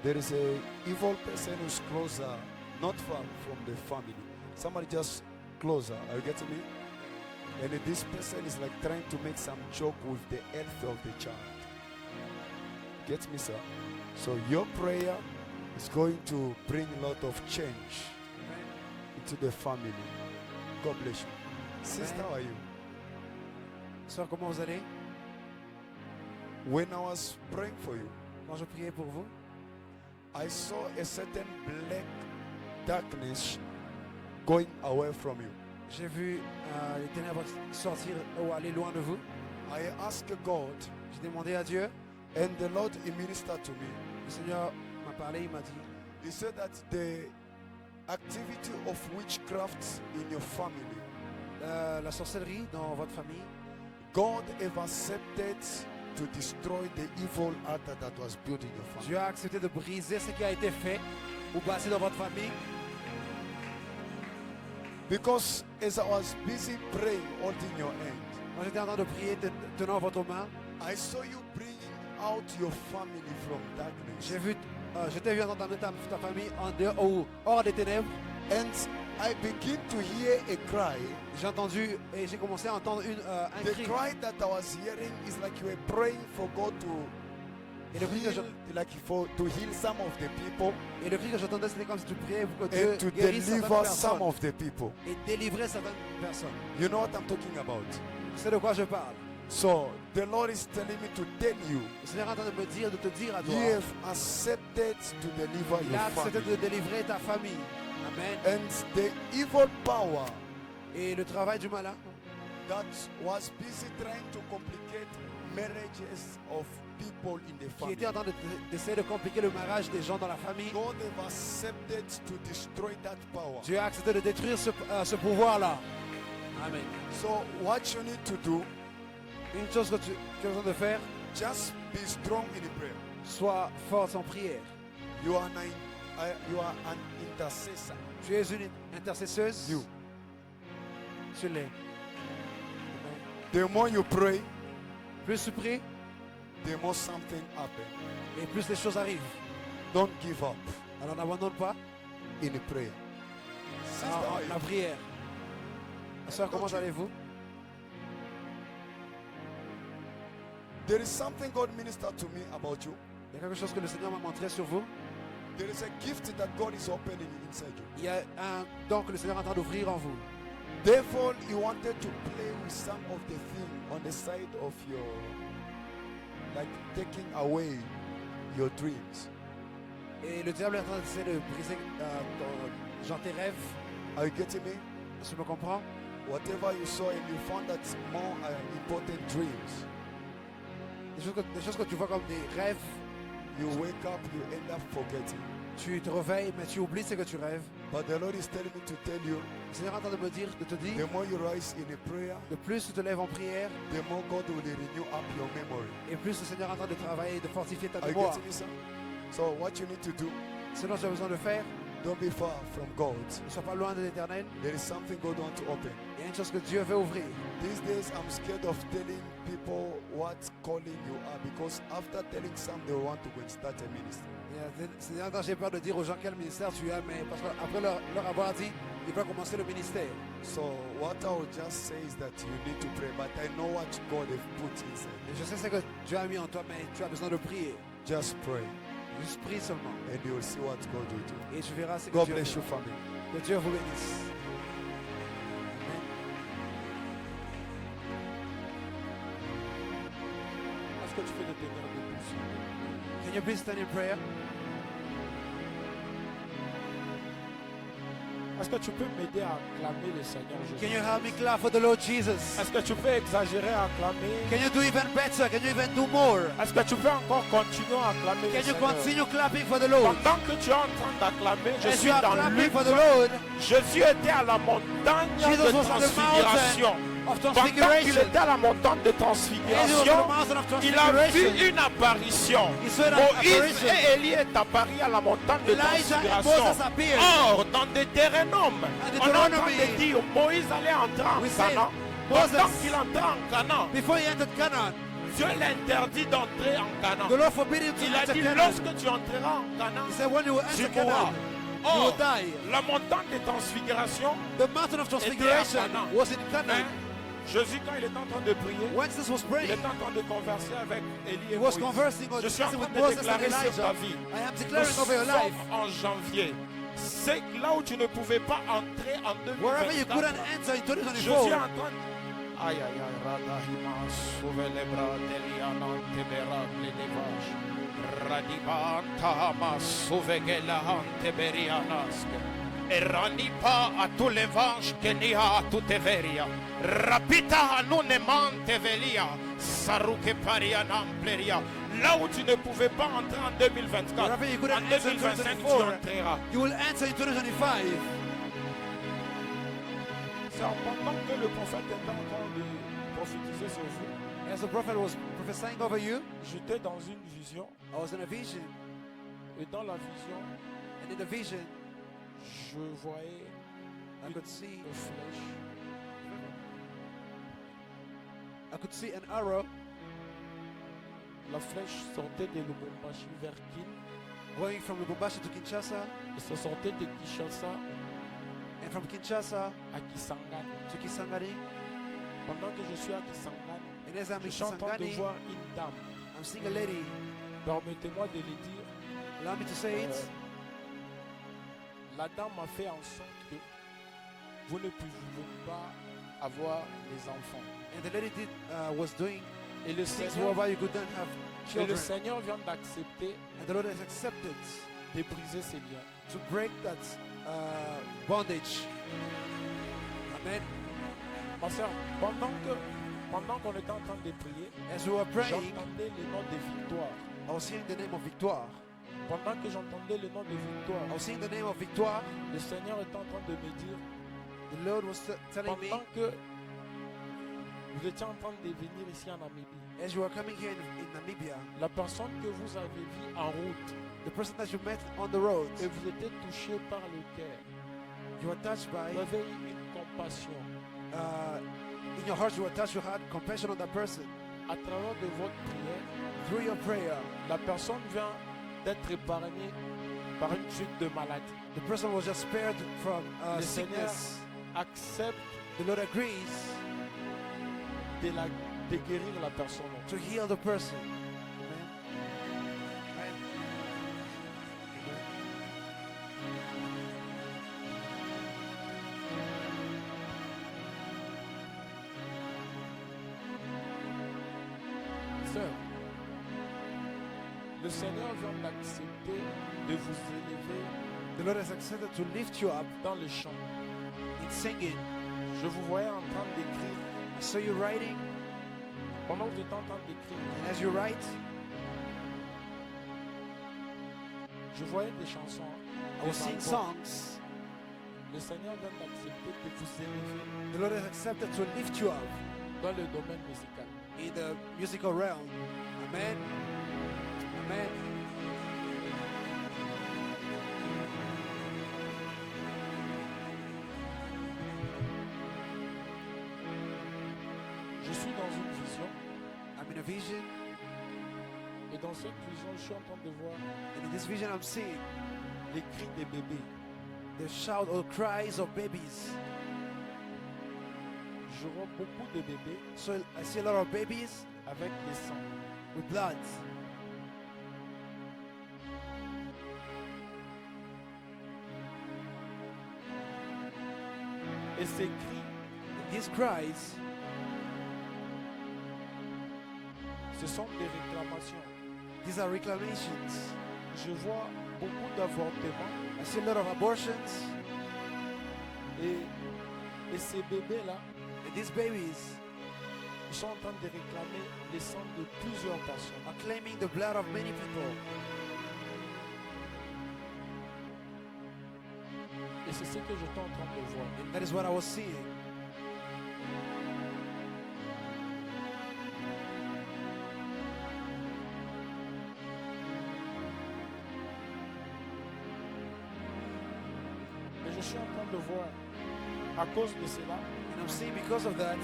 There is a evil person who's closer, not far from the family. Somebody just closer. Are you getting me? And this person is like trying to make some joke with the health of the child. Get me, sir? So your prayer is going to bring a lot of change Amen. into the family. God bless you. Sister, how are you? Sœur, comment vous allez? When I was praying for you, Quand je priais pour vous, I saw a certain black darkness going away from you. j'ai vu les ténèbres sortir ou aller loin de vous. I asked God, J'ai demandé à Dieu. and the Lord he ministered to me. Le Seigneur m'a parlé, il m'a dit He said that the activity of witchcraft in your family, la sorcellerie dans votre famille, God have accepted to destroy the evil altar that was built in your family. Dieu a accepté de briser ce qui a été fait ou bâti dans votre famille. Because as I was busy praying, holding your hand, Quand j'étais en train de prier, tenant votre main, I saw you bringing out your family from darkness. je t'ai vu entendre ta famille en dehors ou hors des ténèbres. And I begin to hear a cry. J'ai entendu et j'ai commencé à entendre un The cri. cry that I was hearing is like you were praying for God to Et le cri que heal, to heal some of the people j'entendais, c'était comme si tu priais pour que and Dieu to guérisse certaines deliver personnes some of the people. et délivrer certaines personnes. You know what I'm talking about? C'est de quoi je parle. So the Lord is telling me to tell you, Le Seigneur est en train de me dire, de te dire à toi, He have accepted to deliver il your a accepté de family. délivrer ta famille. Amen. And the evil power Et le travail du malin that was busy trying to complicate marriages of people in the qui était family, en train d'essayer de compliquer le mariage des gens dans la famille, God have accepted to destroy that power. Dieu a accepté de détruire ce pouvoir-là. Amen. So what you need to do, Une chose que tu as besoin de faire, just be strong in prayer. sois forte en prière. You are an intercessor. Tu es une intercesseuse. You. Tu l'es. Amen. The more you pray, Plus tu pries, the more something happens. et plus les choses arrivent. Don't give up Alors n'abandonne pas in prayer. Sister, how are you? la prière. Sœur, comment allez-vous? There is something God ministered to me about you. Il y a quelque chose que le Seigneur m'a montré sur vous. There is a gift that God is opening inside you. Il y a un don que le Seigneur est en train d'ouvrir en vous. Therefore, he wanted to play with some of the things on the side of your, like taking away your dreams. Et le diable est en train d'essayer de briser genre tes rêves. Are you getting me? Tu me comprends? Whatever you saw and you found that more important dreams, Des choses que tu vois comme des rêves, you wake up, you end up forgetting. tu te réveilles, mais tu oublies ce que tu rêves. But the Lord is telling me to tell you, Le Seigneur est en train de me dire, de te dire, the more you rise in a prayer, de plus tu te lèves en prière, the more God will renew up your memory. et plus le Seigneur est en train de travailler, de fortifier ta Are you mémoire. getting me, sir? So what you need to do, Ce dont tu as besoin de faire, Don't be far from God. Ne sois pas loin de l'Éternel. There is something God wants to open. Il y a une chose que Dieu veut ouvrir. These days, I'm scared of telling people what calling you are, because after telling some, they want to go and start a ministry. C'est là j'ai peur de dire aux gens quel ministère tu as, mais parce qu'après leur avoir dit, ils veulent commencer le ministère. So what I would just say is that you need to pray, but I know what God has put inside. Et je sais ce que Dieu a mis en toi, mais tu as besoin de prier. Just pray, Juste prie seulement. and you will see what God will do. Et tu verras ce que God Dieu bless fait. you, family. Que Dieu vous bénisse. Est-ce que tu fais le tenir debout? Can you please stand in prayer? Est-ce que tu peux m'aider à acclamer le Seigneur Can Jésus? you help me clap for the Lord Jesus? Est-ce que tu peux exagérer à acclamer? Can you do even better? Can you even do more? Est-ce que tu peux encore continuer à acclamer le Can you Seigneur? continue clapping for the Lord? Pendant que tu es en train d'acclamer, je As suis you are dans clapping Luc. for the Lord, Jésus était à la montagne Jesus de was on the transfiguration. mountain of Pendant qu'il transfiguration. était à la montagne de As he was on transfiguration, the mountain of il a vu transfiguration, une apparition. he saw an Moïse apparition. et Élie est apparu à la montagne de Elijah and transfiguration. Moses appeared. Or, dans Deutéronome, on entendait dire Moïse allait entrer en We say, Canaan. Moses- Pendant qu'il entrait en Canaan, Before he entered Canaan, Dieu l'interdit d'entrer en Canaan. the Lord forbid him to Il a enter dit, Canaan. lorsque tu entreras en Canaan, He said, when you will tu enter mourras. Canaan, you will Or, die. la montagne de transfiguration, The mountain of transfiguration Canaan. was in hein, Canaan. Jésus, quand il est en train de prier, When Jesus was il praying, est en train de converser avec Élie he et was Moïse. conversing or Je suis en discussing train with de Moses and déclarer sur ta Elijah. vie. I am Nous declaring over your life. sommes en janvier. C'est là où tu ne pouvais pas entrer en Wherever you 2024. couldn't enter in Je suis 2024, en train de... Aïe, aïe, aïe, Radahima, sauve les bras d'Eliana, Tebera, les dévages. Radibanta, sauve Gelahan, Teberianask. Et ranipa à tous les vanges que n'y a à toute veria. Rapita à nous ne mante velia. Saruke parianam pleria. Là où tu ne pouvais pas entrer en 2024, Wherever you en couldn't enter in 2025 tu 2024, entreras. you will enter in 2025. C'est pendant que le prophète était en train de prophétiser sur vous. As the prophet was prophesying over you, J'étais dans une vision. I was in a vision. Et dans la vision, And in the vision, je voyais I could see une flèche. an arrow La flèche sortait de Lubumbashi vers Kin. going from Lubumbashi to Kinshasa, Et ça sortait de Kinshasa and from Kinshasa à Kisangani. to Kisangani. Pendant que je suis à Kisangani, And as I'm je in suis en train de Kisangani, voir une dame. I'm seeing a lady. Permettez-moi de le dire. Allow me to say it. La dame a fait en sorte que vous ne pouvez pas avoir les enfants. And the lady was doing Et le things Seigneur, whereby you couldn't have et children. le Seigneur vient d'accepter And the Lord has accepted de briser ces liens. to break that bondage. Amen. Ma soeur, pendant qu'on était en train de prier, As we were praying, j'entendais le nom de Victoire. I was hearing the name of Victoire. Pendant que j'entendais le nom de Victoire, I was seeing the name of Victoire. le Seigneur était en train de me dire, The Lord was telling me, pendant que vous étiez en train de venir ici en Namibie, as you were coming here in Namibia, la personne que vous avez vue en route the person that you met on the road, et vous étiez touché par le cœur, you were touched by, vous avez eu une compassion. in your heart you were touched, you had compassion on that person. À travers de votre prière, Through your prayer, la personne vient d'être épargnée par une chute de maladie. the person was just spared from Le Seigneur sickness. accepte The Lord agrees de guérir la personne. to heal the person. Amen. Amen. Sœur, le Seigneur vient d'accepter de vous élever The Lord has accepted to lift you up dans le chant. in singing. Je vous voyais en train d'écrire. I saw you writing, Pendant que vous étiez en train d'écrire, and as you write, je voyais des chansons. I was des singing albums. songs. Le Seigneur vient d'accepter de vous élever The Lord has accepted to lift you up dans le domaine musical. in the musical realm. Amen. Amen. Je suis dans une vision. I'm in a vision. Et dans cette vision, je suis en train de voir And in this vision, I'm seeing les cris des bébés. the shout or cries of babies. Je vois beaucoup de bébés So I see a lot of babies avec des sangs. with blood. Et ces cris, These cries, ce sont des réclamations. these are reclamations. Je vois beaucoup d'avortements. I see a lot of abortions. Et ces bébés-là, And these babies ils sont en train de réclamer les sangs de plusieurs personnes. are claiming the blood of many people. Et c'est ce que j'étais en train de voir. And that is what I was seeing. Et je suis en train de voir, à cause de cela, And I'm seeing because of that,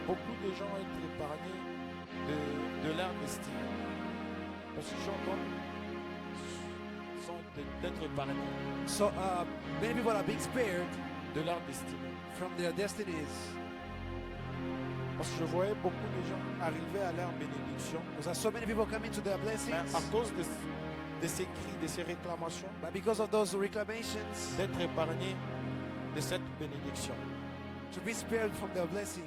beaucoup de gens être épargnés de leur destinée. Parce que je suis en train d'être épargnés so many people are being spared de leur destinée. from their destinies. Parce que je voyais beaucoup de gens arriver à leur bénédiction. Because I saw many people coming to their Mais blessings, à cause de ces cris, de ces réclamations, but because of those reclamations, d'être épargnés de cette bénédiction. to be spared from their blessing.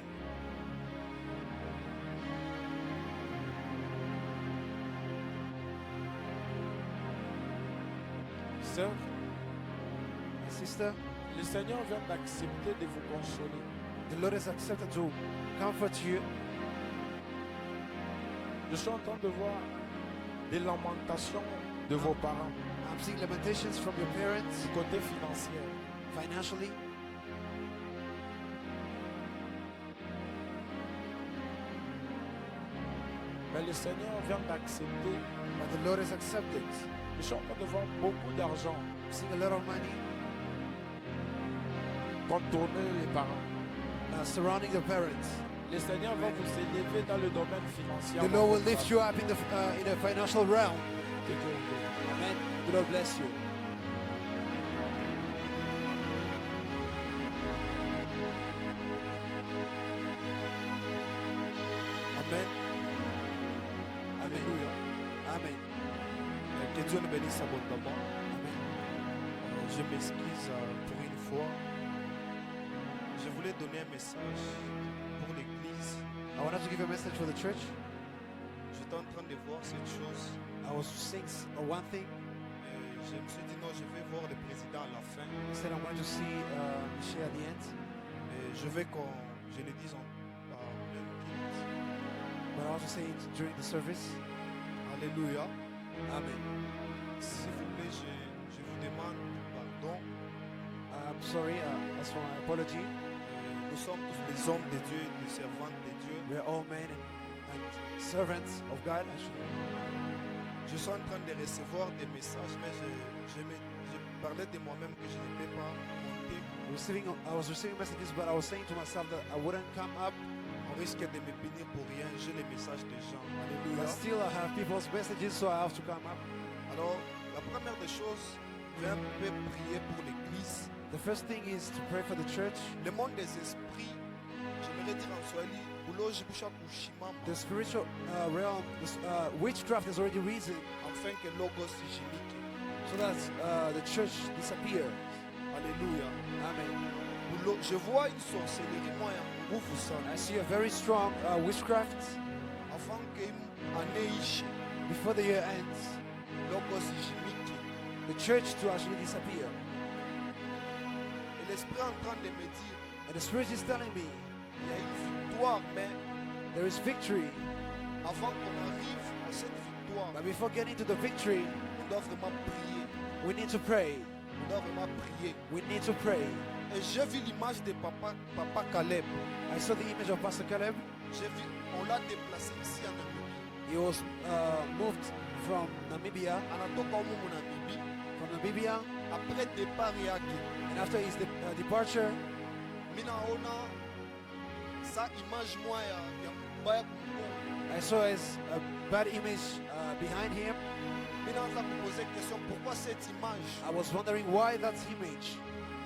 Sœur, My sister, le Seigneur vient d'accepter de vous consoler. the Lord has accepted to comfort you. Je suis en train de voir des lamentations de vos parents I'm seeing lamentations from your parents du côté financier. financially. Mais le Seigneur vient d'accepter. But the Lord has accepted. Je suis en train de voir beaucoup d'argent I'm seeing a lot of money contourner les parents. surrounding the parents. Le Seigneur va vous élever dans le domaine financier. The Lord will lift you up in the financial realm. Que Dieu vous bénisse. Amen. The Lord bless you. Amen. Alléluia. Amen. Que Dieu nous bénisse abondamment. Amen. Je m'excuse pour une fois. Je voulais donner un message pour l'église. I wanted to give a message for the church. J'étais en train de voir cette chose. I was saying one thing. Et je me suis dit non, je vais voir le président à la fin. I said I'm going to see Michelle at the end. Et je vais qu'on je le dise en plein culte. But I also say it during the service. Alléluia. Amen. S'il vous plaît, je vous demande pardon. I'm sorry, as for my apology. Nous sommes tous des hommes de Dieu, des servantes de Dieu. We're all men and servants of God. Actually. Je suis en train de recevoir des messages, mais je parlais de moi-même que je ne peux pas monter. I was receiving messages, but I was saying to myself that I wouldn't come up. On risque de me punir pour rien. J'ai les messages des gens. But Alléluia. still, I have people's messages, so I have to come up. Alors, la première des choses, viens un peu prier pour l'église. The first thing is to pray for the church. Le monde des esprits, j'aimerais dire en Swahili, buloji busha kushimama, The spiritual realm, witchcraft has already risen, afin que logos hygiénique. so that the church disappears. Alléluia. Amen. Je vois une sorcellerie, moi, un nguvu sana. I see a very strong witchcraft Avant que année ishi, before the year ends. logos hygiénique. The church to actually disappear. Et l'esprit est en train de me dire, And the Spirit is telling me il y a une victoire, mais there is victory. avant qu'on arrive à cette victoire, But before getting to the victory, on doit vraiment prier. we need to pray. On doit vraiment prier. We need to pray. Et j'ai vu l'image de papa Caleb. I saw the image of Pastor Caleb. J'ai vu, on l'a déplacé ici en Namibie. He was moved from Namibia, Anatoka humu mu Namibie. from Namibia, Après départ yake, and after his departure, minaona Ça image moi ya mbaya kumkongo. I saw his bad image behind him. Minaanza kuposer question pourquoi cette image? I was wondering why that image.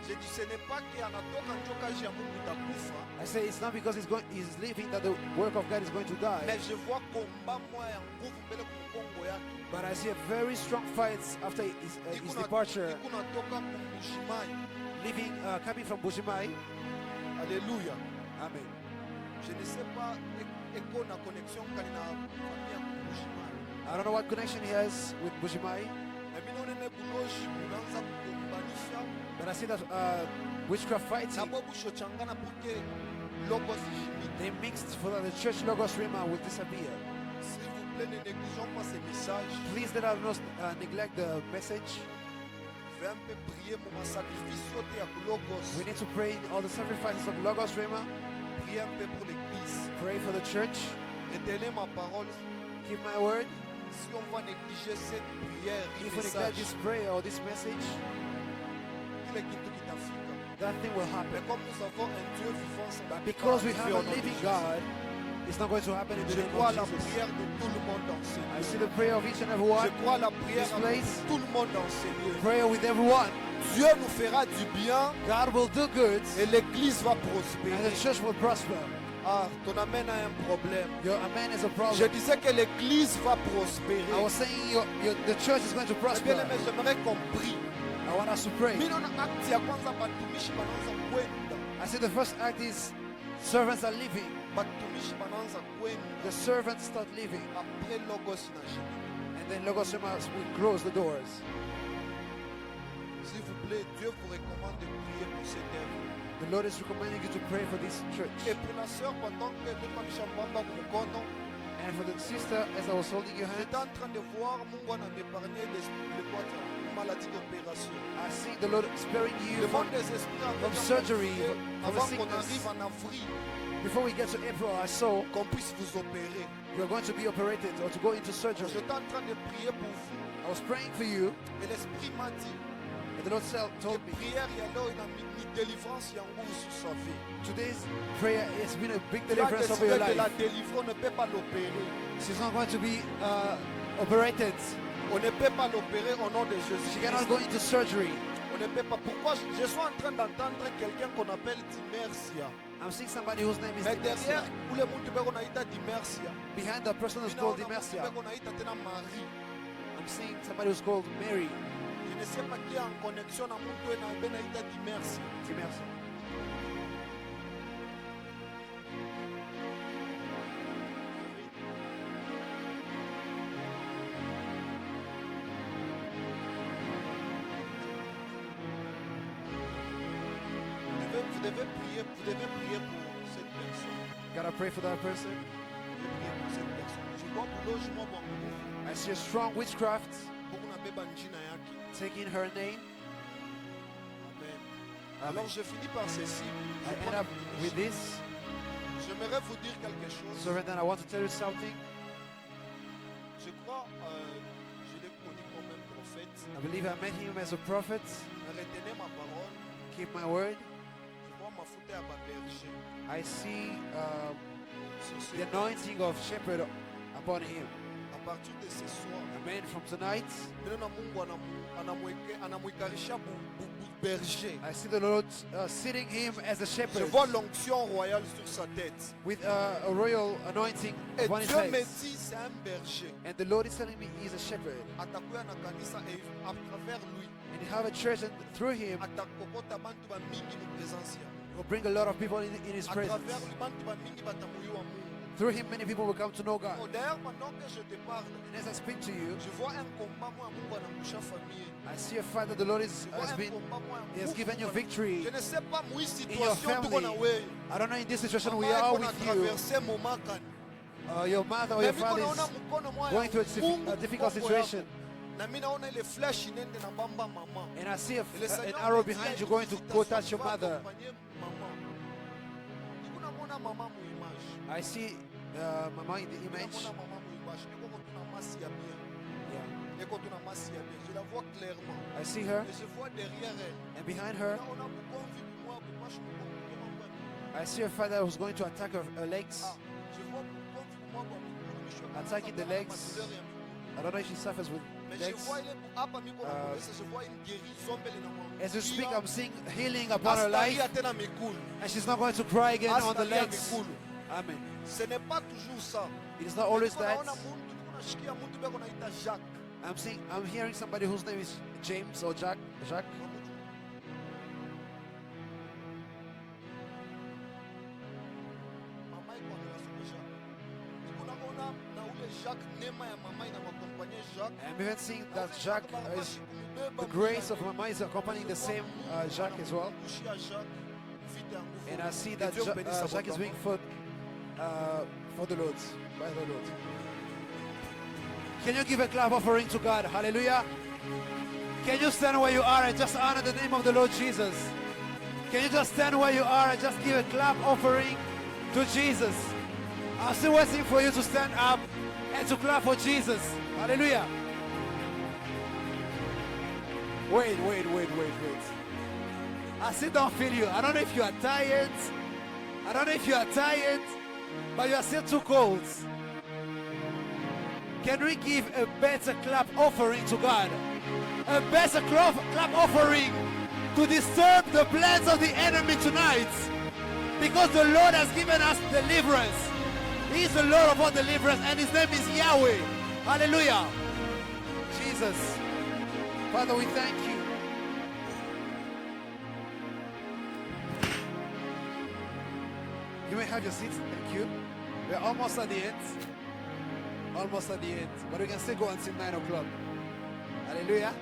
J'ai dit ce n'est pas qu'anatoka njo kazi ya Mungu itakufa. I say it's not because he's leaving that the work of God is going to die. Mais je vois combat moi ya nguvu mbele kumkongo yake. But I see a very strong fight after his departure, Ikunatoka kumbushimai. leaving, coming from Bushimai. Alléluia. Amen. Je ne sais pas eko na connexion kani na famille ya kumbushimai. I don't know what connection he has with Bushimai, Mais mino nene buloshi unaanza kukombanisha. but I see that witchcraft Na fighting, bobu shochangana pour que logo sishimike. they mixed for that the church Logos Rema will disappear. S'il vous plaît, ne négligeons pas ces messages. Please let us not neglect the message. Je vais un peu prier pour ma sacrifice sauté à Logos. We need to pray in all the sacrifices of Logos Rema. Prier un peu pour l'église. Pray for the church. Retenez ma parole. Keep my word. Si on va négliger cette prière, If we neglect this prayer or this message, il est qui tout qui t'affique. that thing will happen. Mais comme nous avons un Dieu vivant, ça va But because we pas have arriver au a nom de living Jésus. God, it's not going to happen in the Je name crois of la Jesus. prière de tout le monde dans ce I see lieu. the prayer of each and every one. Je crois la prière This de place. tout le monde dans ce lieu. Prayer with everyone. Dieu nous fera du bien God will do good et l'église va and the prospérer. church will prosper. Ah, ton amen a un problème. Your amen is a Je problem. disais que l'église va prospérer. I was saying the church is going to Eh prosper. bien aimé, j'aimerais qu'on prie. I want us to pray. Mimi naona akti ya kwanza batumishi banaanza kwenda. I see the first act is servants are leaving. Batumishi banaanza kwenda. The servants start leaving. Après logos na chimie. And then Logos Rema will close the doors. S'il vous plaît, Dieu vous recommande de prier pour cette œuvre. The Lord is recommending you to pray for this church. Et pour la sœur, pendant que nous faisons mbamba kumkono, And for the sister, as I was holding your hand, j'étais en train de voir Mungu m'épargner les maladies d'opération. I see the Lord sparing you Le from, monde des esprits avait from déjà surgery, prié from avant a qu'on sickness. arrive en avril, before we get to April, I saw qu'on puisse vous opérer. you are going to be operated or to go into surgery. J'étais en train de prier pour vous. I was praying for you, Et l'Esprit m'a dit and the Lord que told me, prière, il y a là une délivrance, il y a un goût sur sa vie. today's prayer has been a big Tu as deliverance over décidé your que la life. délivrance, on ne peut pas l'opérer. She's not going to be operated. On ne peut pas l'opérer au nom de She Jésus. cannot go into surgery. On ne peut pas. Pourquoi je suis en train d'entendre quelqu'un qu'on appelle Dimersia. I'm seeing somebody whose name is Mais derrière, Dimersia. où le monde qu'on a été Dimersia. Behind the person who's called Dimersia, qu'on a été Marie. I'm seeing somebody who's called Mary. Je ne sais pas qui est en connexion à mon toit et n'a été Dimersia. Dimersia. Vous devez prier pour cette personne. Gotta pray for that person. Vous devez prier pour cette personne. Je vois pour logement pour vous. I see a strong witchcraft Pour qu'on appelle Njina Yaki. taking her name. Amen. Amen. Alors je finis par ceci. I end up with this. J'aimerais vous dire quelque chose. So then I want to tell you something. Je crois, je l'ai connu comme un prophète. I believe I met him as a prophet. Mais retenez ma parole. Keep my word. Je vois ma foutée à ma berger. I see Sur ce the anointing of shepherd upon him. à partir de ce soir, Amen. From tonight, neno na Mungu anamuikarisha berger. I see the Lord sitting him as a Je shepherd vois l'onction royale sur sa tête. with a royal anointing Et upon his Dieu me head. dit, c'est un berger. And the Lord is telling me he's a shepherd. Atakuya na kanisa et à travers lui, And you have a church, and through him, atakokota bantu ba mingi mu présence ya. will bring a lot of people in his À presence. travers lui, bantu ba mingi batamuyua Mungu. Through him, many people will come to know Oh, God. d'ailleurs, pendant que je te parle, And as I speak to you, je vois un combat moi Mungu anangusha famille. I see a fight that the Lord Je vois has un been. combat moi He has Mungu given you anangusha- victory Je ne sais pas moi in your situation tuko na family. wewe. I don't know in this situation we Mama are yako na with you, traverser moment kani. your mother or Na your mimi father naona is mkono mwa going through a Mungu difficult mkono situation. yako. Na mimi naona ile flash inende na bamba mama. And I see Et le an Seigneur arrow me dit, behind il you y a going une to visitation go touch your qui va mother. accompagner maman. Niko naona mama mu image. I see Mama in the Niko image. naona mama mu image. Niko tuna masi ya bien. Yeah. Niko tuna masi ya bien. Je la vois clairement. I see her, Et je vois derrière elle. and behind her, Naona mkonvi moi kupashi mkongo. I see a father who's going to attack her legs, Je vois comme moi, je suis attacking the legs. I don't know if she suffers with Mais je legs. vois il est hapa miko na kolesa, je vois une guérison mbele na mwangu. As you speak, I'm seeing healing upon her life, Astaria tena mikulu. and she's not going to cry again on the Astaria legs. mikulu. Amen. Ce n'est pas toujours ça. It is not always that. Niko nashikia mtu beko naita Jacques. I'm hearing somebody whose name is James or Jacques. Mama iko anasema Jacques. Siku naona na ule Jacques neema ya mama inamakompanye Jacques. I'm even seeing that Jacques is the grace of Mama is accompanying the same Jacques as well. And I see that Jacques is being for the Lord, by the Lord. Can you give a clap offering to God? Hallelujah. Can you stand where you are and just honor the name of the Lord Jesus? Can you just stand where you are and just give a clap offering to Jesus? I'm still waiting for you to stand up and to clap for Jesus. Hallelujah. Wait. I still don't feel you. I don't know if you are tired. But you are still too cold. Can we give a better clap offering to God? A better clap offering to disturb the plans of the enemy tonight. Because the Lord has given us deliverance. He is the Lord of all deliverance, and his name is Yahweh. Hallelujah. Jesus. Father, we thank you. You may have your seats. Thank you. We're almost at the end. But we can still go until 9 o'clock. Hallelujah.